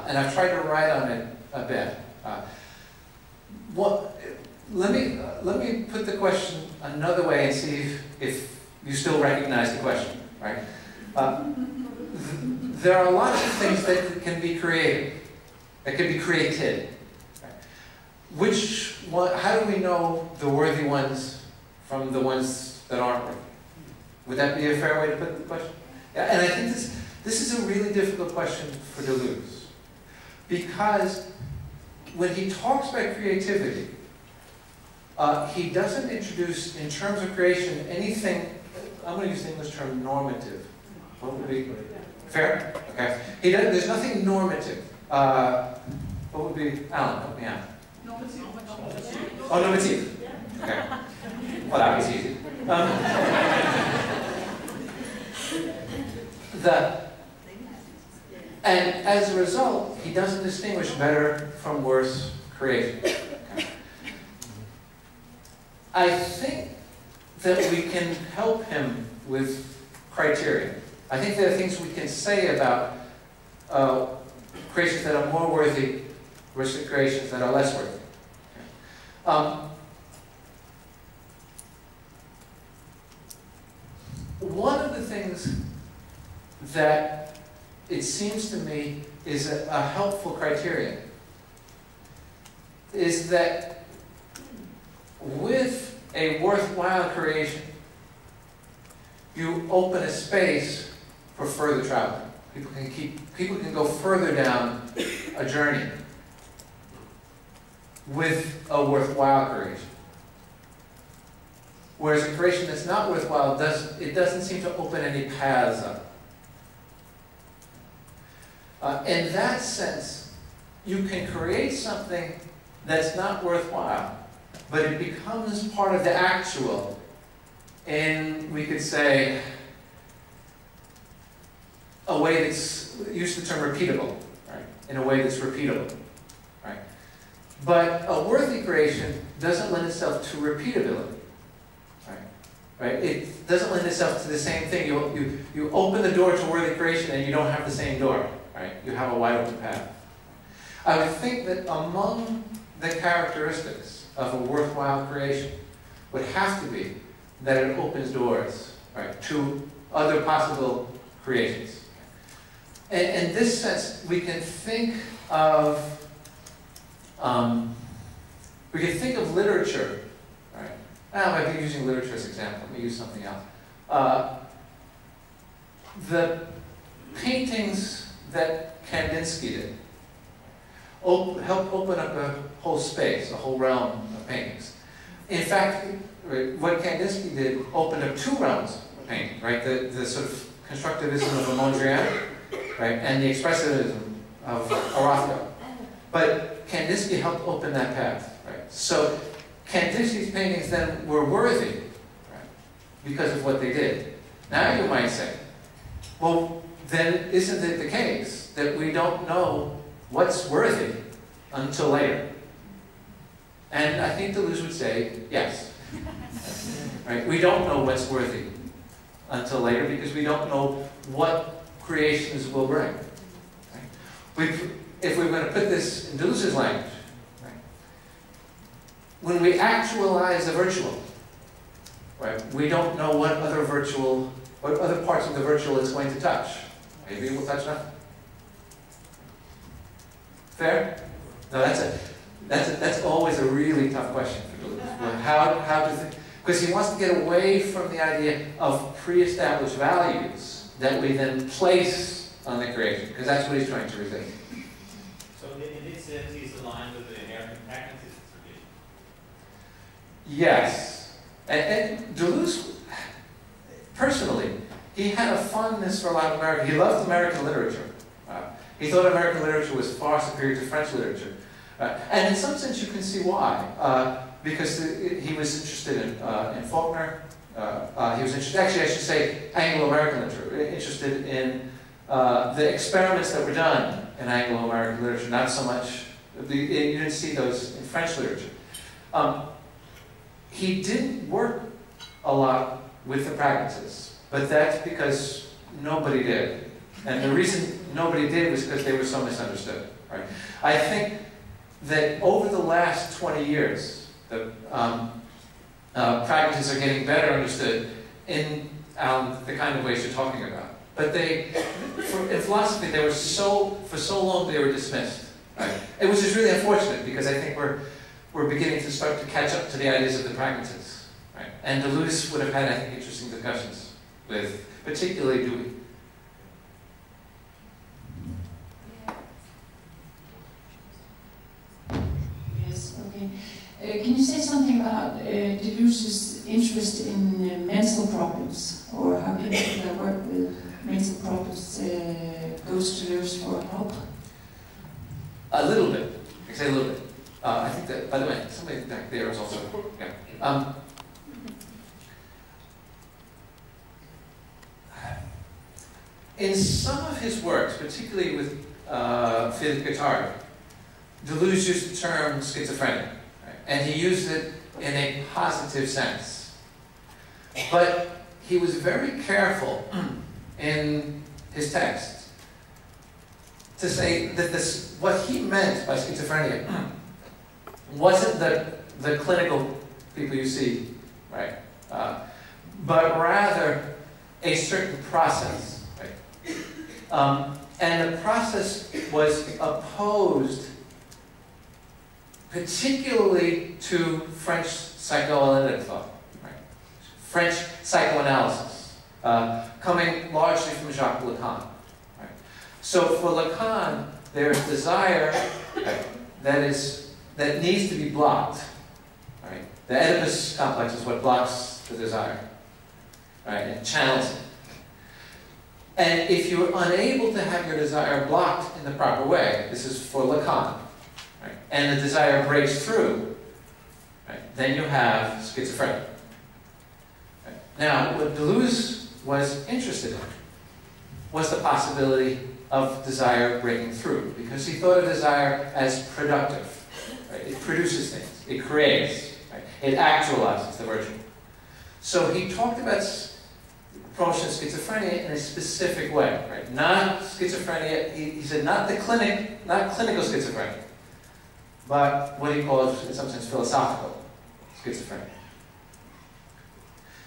and I've tried to write on it a bit. Let me put the question another way and see if you still recognize the question, right? There are a lot of things that can be created, that can be created. Right? How do we know the worthy ones from the ones that aren't worthy? Would that be a fair way to put the question? Yeah, and I think this is a really difficult question for Deleuze. Because when he talks about creativity, he doesn't introduce, in terms of creation, anything, I'm going to use the English term normative. What would be fair? Okay. There's nothing normative. What would be, Alan, help me out. Normative. Oh, normative. Okay. Well, that was easy. And as a result, he doesn't distinguish better from worse creation. Okay. I think that we can help him with criteria. I think there are things we can say about creations that are more worthy versus creations that are less worthy. Okay. One of the things that it seems to me is a helpful criterion is that with a worthwhile creation, you open a space for further travel. People can go further down a journey. with a worthwhile creation. Whereas a creation that's not worthwhile, it doesn't seem to open any paths up. In that sense, you can create something that's not worthwhile, but it becomes part of the actual in, we could say, a way that's, use the term repeatable, right? In a way that's repeatable, right? But a worthy creation doesn't lend itself to repeatability, right? It doesn't lend itself to the same thing. You open the door to worthy creation and you don't have the same door, right? You have a wide open path. I would think that among the characteristics of a worthwhile creation would have to be that it opens doors, right, to other possible creations. And in this sense, we can think of literature, right? I might be using literature as an example. Let me use something else. The paintings that Kandinsky did helped open up a whole space, a whole realm of paintings. In fact, what Kandinsky did opened up two realms of painting, right? The sort of constructivism of Mondrian, right, and the expressivism of Orozco. But Kandinsky helped open that path, right? So Kandinsky's paintings then were worthy, right, because of what they did. Now you might say, well, then isn't it the case that we don't know what's worthy until later? And I think Deleuze would say, yes. Right? We don't know what's worthy until later because we don't know what creations will bring. Right? If we're going to put this in Deleuze's language, right, when we actualize the virtual, right, we don't know what other parts of the virtual it's going to touch. Maybe it will touch nothing. Fair? No, that's always a really tough question for Deleuze. Because he wants to get away from the idea of pre-established values that we then place on the creation, because that's what he's trying to resist. So in this sense, he's aligned with the American pragmatist tradition. Yes. And Deleuze, personally, he had a fondness for a lot of American. He loved American literature. He thought American literature was far superior to French literature. And in some sense, you can see why. Because he was interested in Faulkner. He was interested, actually I should say, Anglo-American literature, interested in the experiments that were done in Anglo-American literature, not so much, you didn't see those in French literature. He didn't work a lot with the pragmatists, but that's because nobody did. And the reason nobody did was because they were so misunderstood. Right? I think that over the last 20 years, the pragmatists are getting better understood in the kind of ways you're talking about. But in philosophy, for so long they were dismissed. Right? Which is really unfortunate because I think we're beginning to start to catch up to the ideas of the pragmatists. Right? And Deleuze would have had, I think, interesting discussions with, particularly Dewey. Yes, okay. Can you say something about Deleuze's interest in mental problems, or how people that work with mental problems goes to Deleuze for help? A little bit. I can say a little bit. I think that, by the way, somebody back there is also. Yeah. In some of his works, particularly with Philippe Guattari, Deleuze used the term schizophrenia. And he used it in a positive sense. But he was very careful in his text to say that what he meant by schizophrenia wasn't the clinical people you see, right? But rather a certain process, right? And the process was opposed particularly to French psychoanalytic thought, right? French psychoanalysis, coming largely from Jacques Lacan. Right? So for Lacan, there's desire, right, that is that needs to be blocked. Right? The Oedipus complex is what blocks the desire, right? And channels it. And if you're unable to have your desire blocked in the proper way, this is for Lacan, right? And the desire breaks through, right? Then you have schizophrenia. Right? Now, what Deleuze was interested in was the possibility of desire breaking through, because he thought of desire as productive. Right? It produces things, it creates, right? It actualizes the virtue. So he talked about promotion of schizophrenia in a specific way, right? Not schizophrenia, he said not clinical schizophrenia, but what he calls, in some sense, philosophical schizophrenia.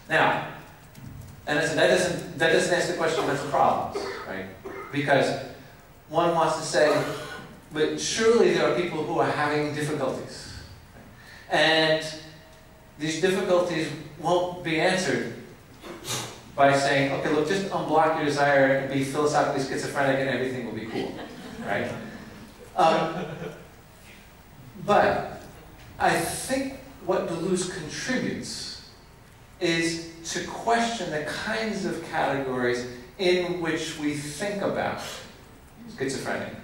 Now, and I said that doesn't answer the question what's the problems, right? Because one wants to say, but surely there are people who are having difficulties, right? And these difficulties won't be answered by saying, okay, look, just unblock your desire and be philosophically schizophrenic and everything will be cool, right? But I think what Deleuze contributes is to question the kinds of categories in which we think about schizophrenia,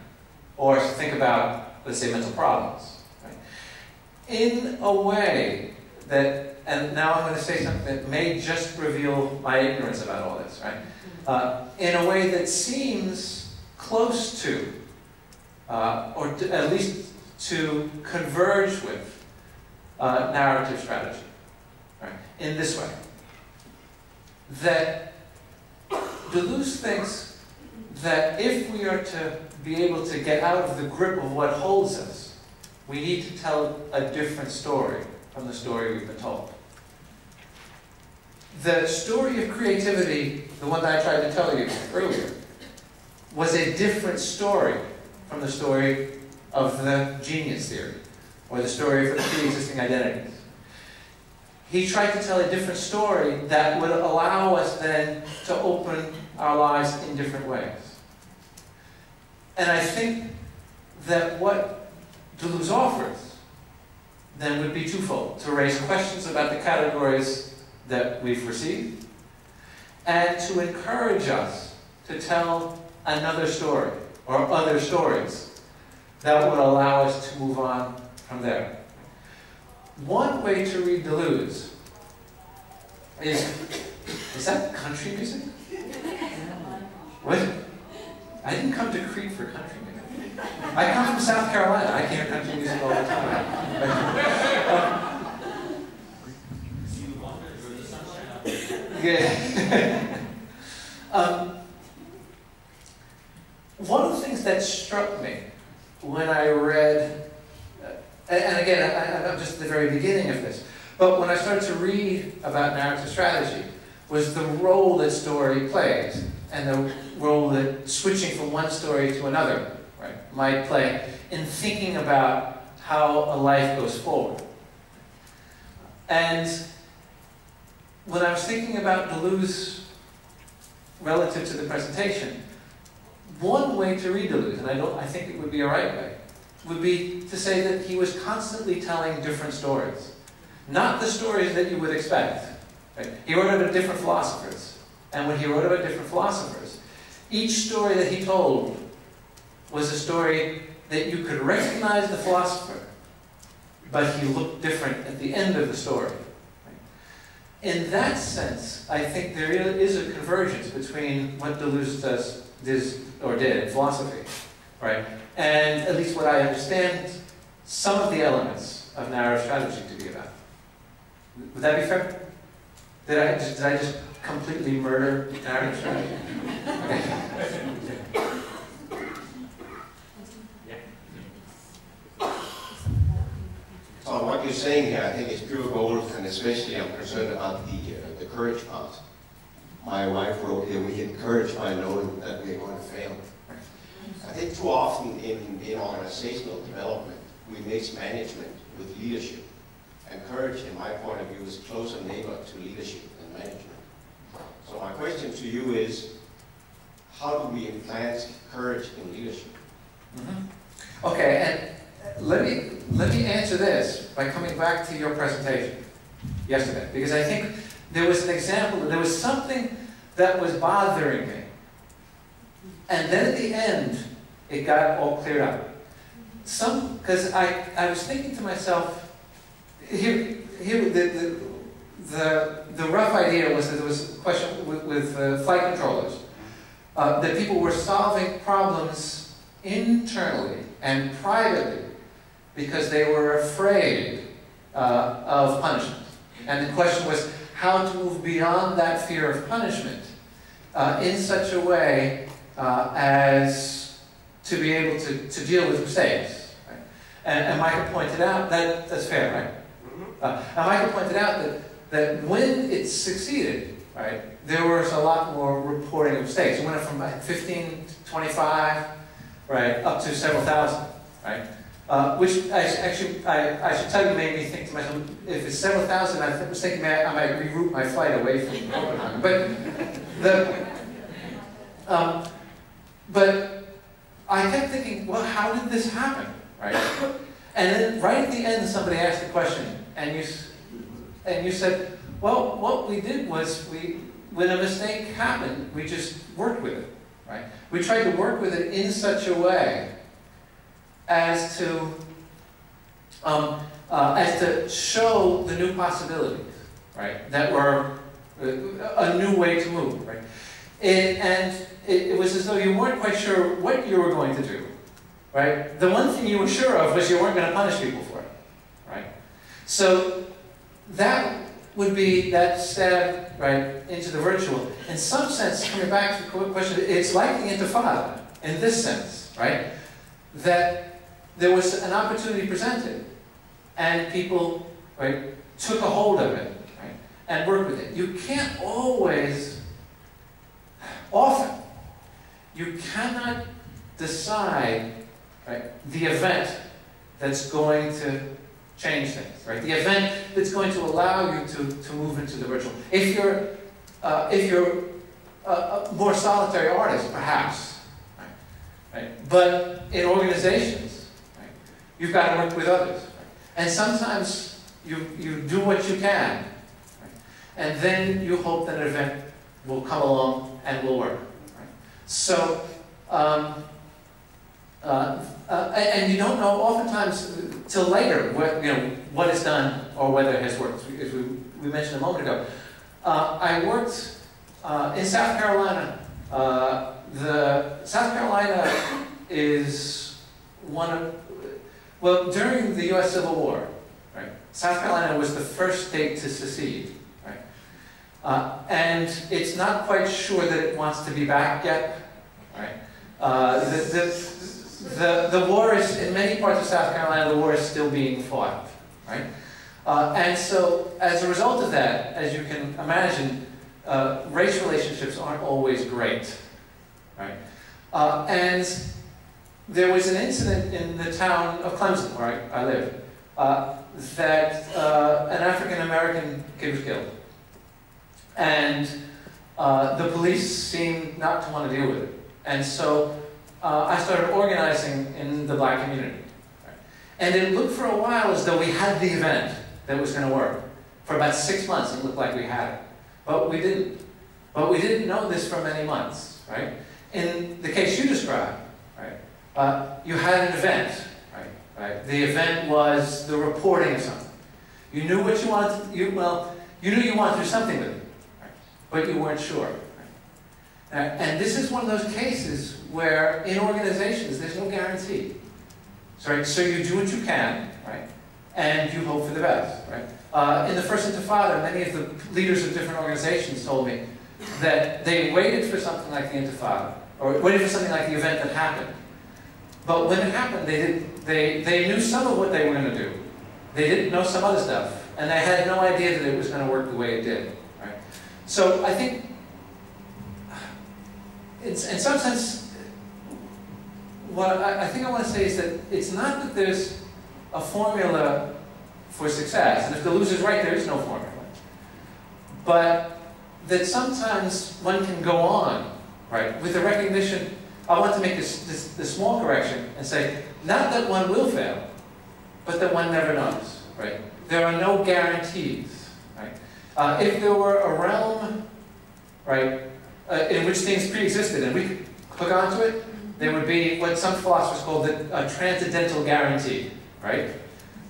or think about, let's say, mental problems, right? In a way that, and now I'm going to say something that may just reveal my ignorance about all this, right? In a way that seems close to, or at least to converge with, narrative strategy, right? In this way. That Deleuze thinks that if we are to be able to get out of the grip of what holds us, we need to tell a different story from the story we've been told. The story of creativity, the one that I tried to tell you earlier, was a different story from the story of the genius theory, or the story of the pre-existing identities. He tried to tell a different story that would allow us then to open our lives in different ways. And I think that what Deleuze offers then would be twofold: to raise questions about the categories that we've received, and to encourage us to tell another story, or other stories, that would allow us to move on from there. One way to read Deleuze is that country music? What? I didn't come to Crete for country music. I come from South Carolina. I hear country music all the time. Yeah. One of the things that struck me when I read, and again, I'm just at the very beginning of this, but when I started to read about narrative strategy, was the role that story plays, and the role that switching from one story to another, right, might play in thinking about how a life goes forward. And when I was thinking about Deleuze relative to the presentation, one way to read Deleuze, and I think it would be a right way, would be to say that he was constantly telling different stories. Not the stories that you would expect. Right? He wrote about different philosophers. And when he wrote about different philosophers, each story that he told was a story that you could recognize the philosopher, but he looked different at the end of the story. In that sense, I think there is a convergence between what Deleuze did in philosophy, right? And at least what I understand some of the elements of narrative strategy to be about. Would that be fair? Did I just completely murder narrative strategy? So what you're saying here, I think, is pure gold, and especially I'm concerned about the courage part. My wife wrote here, we get courage by knowing that we're going to fail. I think too often in organizational development, we mix management with leadership. And courage, in my point of view, is a closer neighbor to leadership than management. So my question to you is, how do we implant courage in leadership? Mm-hmm. Okay, let me answer this by coming back to your presentation yesterday, because I think there was an example, there was something that was bothering me. And then at the end, it got all cleared up. Because I was thinking to myself, here the rough idea was that there was a question with flight controllers, that people were solving problems internally and privately because they were afraid of punishment. And the question was how to move beyond that fear of punishment in such a way as to be able to deal with mistakes. Right? And Michael pointed out that's fair, right? And Michael pointed out that when it succeeded, right, there was a lot more reporting of mistakes. It went from 15 to 25, right, up to several thousand, right? Which I should tell you made me think to myself, if it's several thousand, I was thinking I might reroute my flight away from Copenhagen. But I kept thinking, well, how did this happen, right? And then right at the end, somebody asked a question, and you said, well, what we did was when a mistake happened, we just worked with it, right? We tried to work with it in such a way as to show the new possibilities, right? That were a new way to move, right? And it was as though you weren't quite sure what you were going to do, right? The one thing you were sure of was you weren't going to punish people for it, right? So that would be that step, right, into the virtual. In some sense, coming back to the question, it's like the Intifada, in this sense, right? That there was an opportunity presented, and people, right, took a hold of it, right, and worked with it. You can't always, often, you cannot decide, right, the event that's going to change things, right? The event that's going to allow you to move into the virtual. If you're a more solitary artist, perhaps, right? But in organizations, right, you've got to work with others, right? And sometimes you do what you can, right? And then you hope that an event will come along and will work, right? So, and you don't know oftentimes till later what is done or whether it has worked. As we mentioned a moment ago, I worked in South Carolina. South Carolina is during the U.S. Civil War, right? South Carolina was the first state to secede, right? And it's not quite sure that it wants to be back yet, right? The war is, in many parts of South Carolina, the war is still being fought, right? And so, as a result of that, as you can imagine, race relationships aren't always great, right? And there was an incident in the town of Clemson, where I live, that an African-American kid was killed. And the police seemed not to want to deal with it. And so I started organizing in the black community. Right? And it looked for a while as though we had the event that was going to work. For about 6 months it looked like we had it. But we didn't. But we didn't know this for many months. Right? In the case you described, right, you had an event. Right? The event was the reporting of something. You knew what you wanted to, you knew you wanted to do something with it. Right? But you weren't sure. And this is one of those cases where, in organizations, there's no guarantee. So you do what you can, right? And you hope for the best, right? In the first Intifada, many of the leaders of different organizations told me that they waited for something like the Intifada, or waited for something like the event that happened. But when it happened, they knew some of what they were going to do. They didn't know some other stuff, and they had no idea that it was going to work the way it did, right? So I think, it's, in some sense, what I think I want to say is that it's not that there's a formula for success, and if Deleuze is right, there is no formula. But that sometimes one can go on, right, with the recognition, I want to make this small correction and say, not that one will fail, but that one never knows, right? There are no guarantees, right? If there were a realm, right, in which things pre-existed and we could hook onto it, there would be what some philosophers call a transcendental guarantee, right?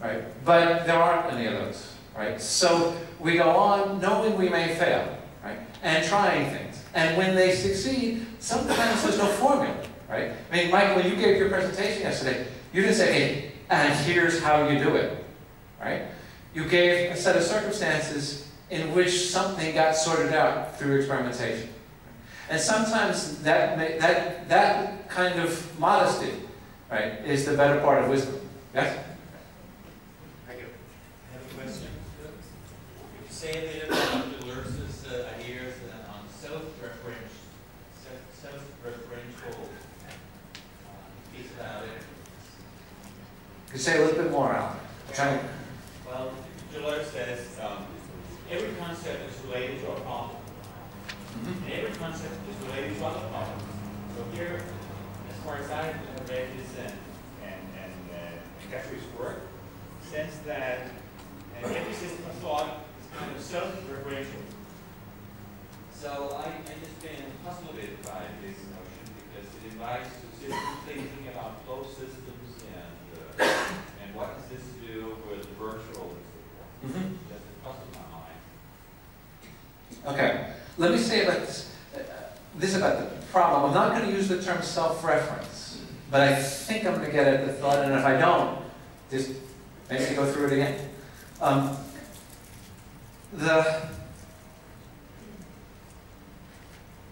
Right? But there aren't any of those, right? So we go on knowing we may fail, right? And trying things. And when they succeed, sometimes there's no formula, right? I mean, Mike, when you gave your presentation yesterday, you didn't say, hey, and here's how you do it, right? You gave a set of circumstances in which something got sorted out through experimentation. And sometimes that kind of modesty, right, is the better part of wisdom. Yes? Thank you. I have a question. Could you say a bit about Deleuze's ideas on self-referential piece about it? Could you say a little bit more, Alan? Well, Deleuze says every concept is related to a problem. And every concept is related to other problems. So here, as far as I have read this and Guthrie's work, sense that every system of thought is kind of self-referential. So I just been puzzled by this notion because it invites to system thinking about closed systems and what does this do with virtual and so forth. That's a puzzle in my mind. Okay. Let me say about this about the problem. I'm not going to use the term self-reference, but I think I'm going to get at the thought, and if I don't, just maybe go through it again.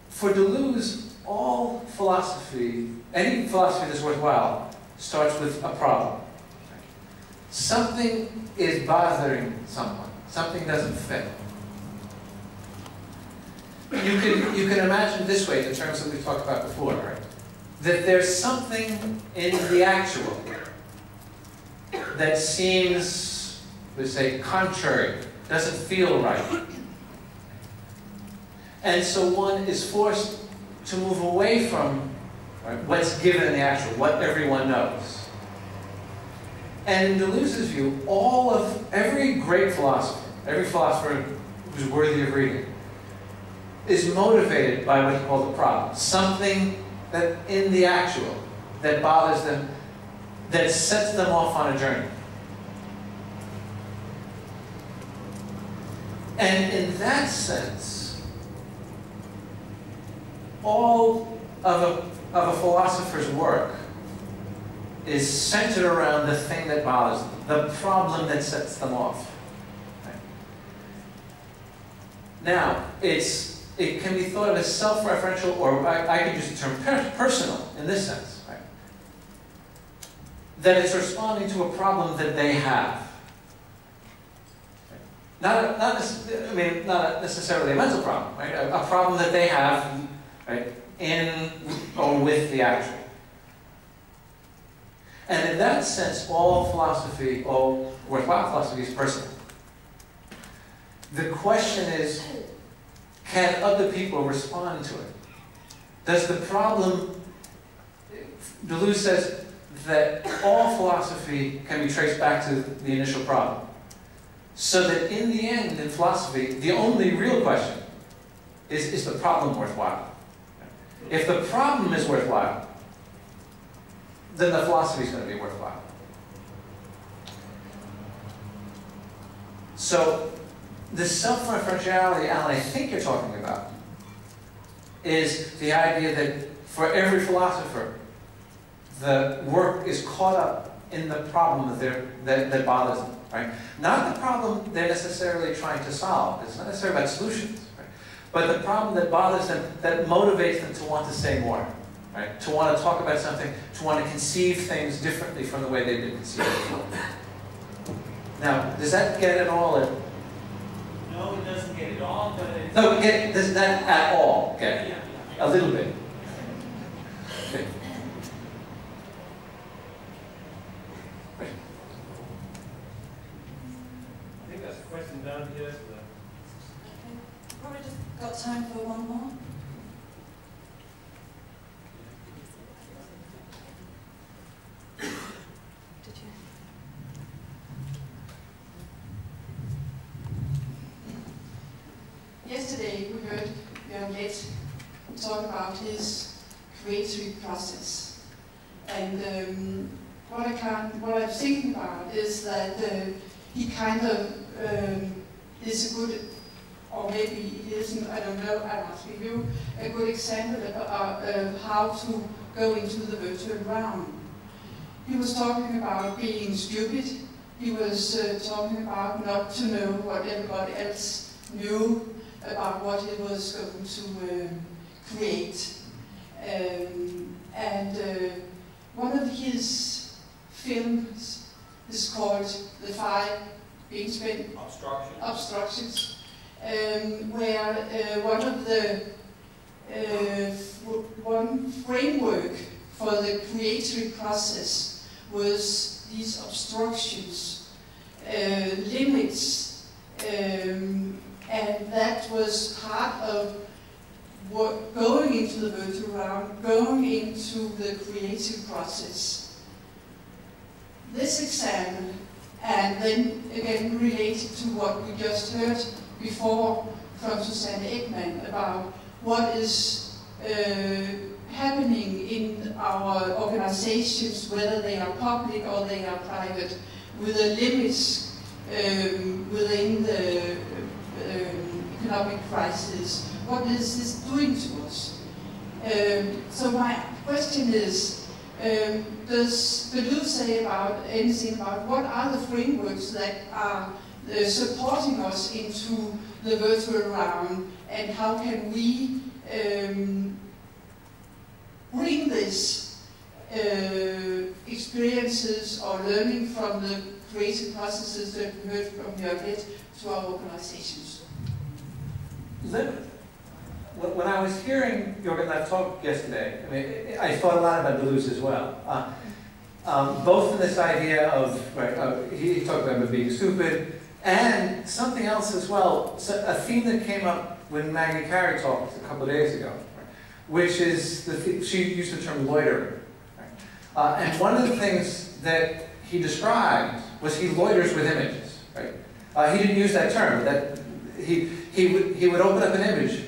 For Deleuze, all philosophy, any philosophy that's worthwhile, starts with a problem. Something is bothering someone. Something doesn't fit. You can imagine this way, the terms that we've talked about before, right? That there's something in the actual that seems, let's say, contrary, doesn't feel right. And so one is forced to move away from what's given in the actual, what everyone knows. And in Deleuze's view, every great philosopher, every philosopher who's worthy of reading, is motivated by what he called the problem. Something that in the actual, that bothers them, that sets them off on a journey. And in that sense, all of a philosopher's work is centered around the thing that bothers them, the problem that sets them off. Right? Now, it can be thought of as self-referential, or I could use the term personal in this sense, right? That it's responding to a problem that they have. Not necessarily a mental problem, right? A problem that they have, right, in or with the actual. And in that sense, all philosophy, all worthwhile philosophy is personal. The question is, can other people respond to it? Does the problem, Deleuze says that all philosophy can be traced back to the initial problem. So that in the end, in philosophy, the only real question is the problem worthwhile? If the problem is worthwhile, then the philosophy is going to be worthwhile. So, the self-referentiality, Alan, I think you're talking about, is the idea that for every philosopher, the work is caught up in the problem that bothers them, right? Not the problem they're necessarily trying to solve. It's not necessarily about solutions, right? But the problem that bothers them, that motivates them to want to say more, right? To want to talk about something, to want to conceive things differently from the way they've been conceived before. Now, does that get it all? No, it doesn't get it all, but it... No, does that at all get it? Yeah. A little bit. Okay. I think that's a question down here. Probably just got time for one more. Did you? Violet talk about his creative process. And what I'm thinking about is that he kind of is a good, or maybe he isn't, I don't know, I'm asking you, a good example of how to go into the virtual realm. He was talking about being stupid. He was talking about not to know what everybody else knew about what he was going to create. One of his films is called The Five Being Spent Obstructions, where one framework for the creative process was these obstructions, limits, and that was part of going into the virtual realm, going into the creative process. This example, and then again related to what we just heard before from Susanne Ekman about what is happening in our organizations, whether they are public or they are private, with the limits within the economic crisis. What is this doing to us? So my question is, does Deleuze say anything about what are the frameworks that are supporting us into the virtual realm, and how can we bring this experiences or learning from the creative processes that we heard from Violet to our organizations? When I was hearing Jürgen Leff talk yesterday, I mean, I thought a lot about Deleuze as well. Both in this idea of, he talked about being stupid, and something else as well, so a theme that came up when Maggie Carey talked a couple of days ago, which is, she used the term loitering. And one of the things that he described was he loiters with images. He didn't use that term, that he would open up an image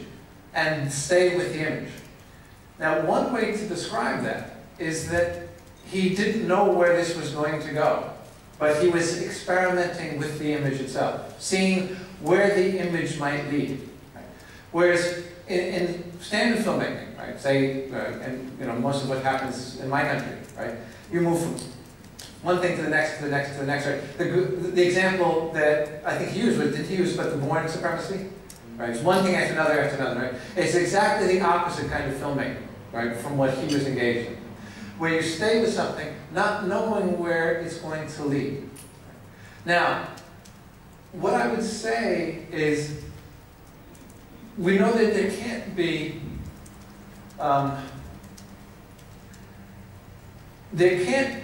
and stay with the image. Now, one way to describe that is that he didn't know where this was going to go, but he was experimenting with the image itself, seeing where the image might lead. Whereas in standard filmmaking, say, and most of what happens in my country, you move from one thing to the next, to the next, to the next. The example that I think he used was, did he use about the Bourne supremacy? It's one thing after another after another. It's exactly the opposite kind of filmmaking, from what he was engaged in, where you stay with something not knowing where it's going to lead. Now, what I would say is, we know that there can't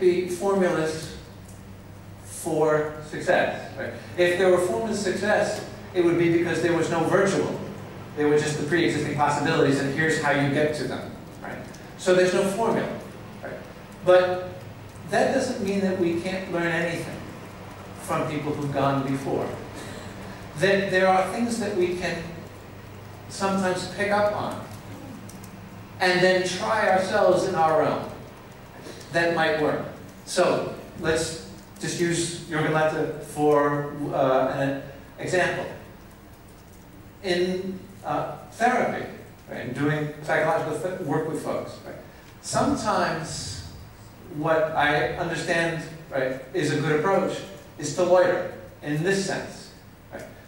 be formulas for success. If there were formulas of success, it would be because there was no virtual. They were just the pre-existing possibilities, and here's how you get to them. So there's no formula. But that doesn't mean that we can't learn anything from people who've gone before. That there are things that we can sometimes pick up on and then try ourselves in our realm. That might work. So let's just use Jürgen Leff for an example. In therapy, in doing psychological work with folks, sometimes what I understand is a good approach is to loiter in this sense.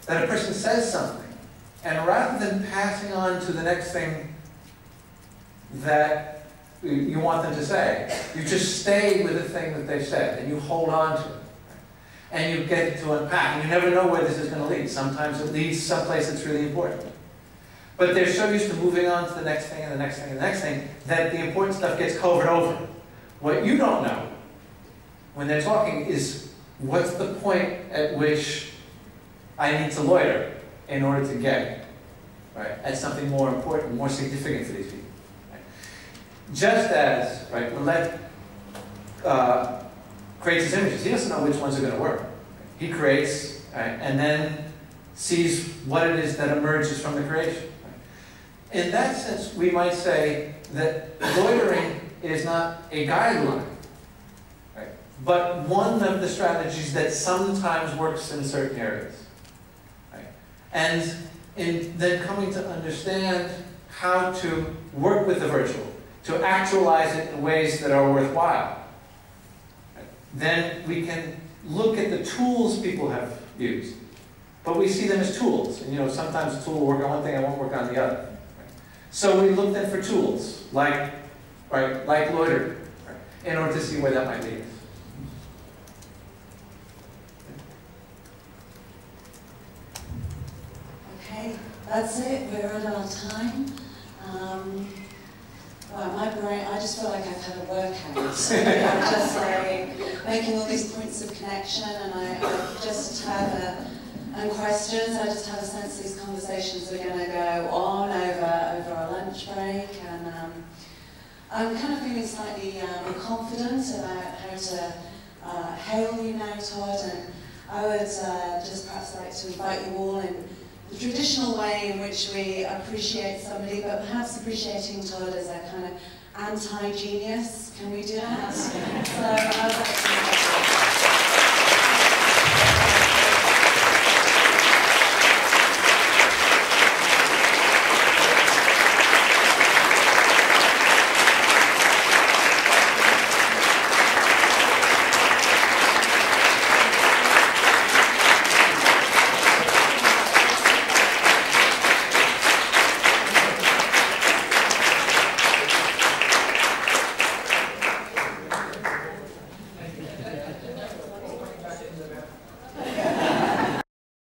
That a person says something, and rather than passing on to the next thing that you want them to say, you just stay with the thing that they've said, and you hold on to it. And you get to unpack, and you never know where this is going to lead. Sometimes it leads someplace that's really important. But they're so used to moving on to the next thing, and the next thing, and the next thing, that the important stuff gets covered over. What you don't know, when they're talking, is what's the point at which I need to loiter in order to get at something more important, more significant for these people. Just as Leff creates his images, he doesn't know which ones are going to work. He creates and then sees what it is that emerges from the creation. in that sense, we might say that loitering is not a guideline, right? But one of the strategies that sometimes works in certain areas. Right? And in then coming to understand how to work with the virtual, to actualize it in ways that are worthwhile, right? Then we can look at the tools people have used. But we see them as tools. And sometimes a tool will work on one thing and won't work on the other. Right? So we look then for tools, like loitering, right? In order to see where that might lead us. Okay, that's it. We're at our time. Well, my brain, I just feel like I've had a workout. I'm just like making all these points of connection, and I just have and questions. I just have a sense these conversations are going to go on over our lunch break, and I'm kind of feeling slightly more confident about how to hail you now, Todd, and I would just perhaps like to invite you all in the traditional way in which we appreciate somebody, but perhaps appreciating Todd as a kind of anti-genius. Can we do that? So,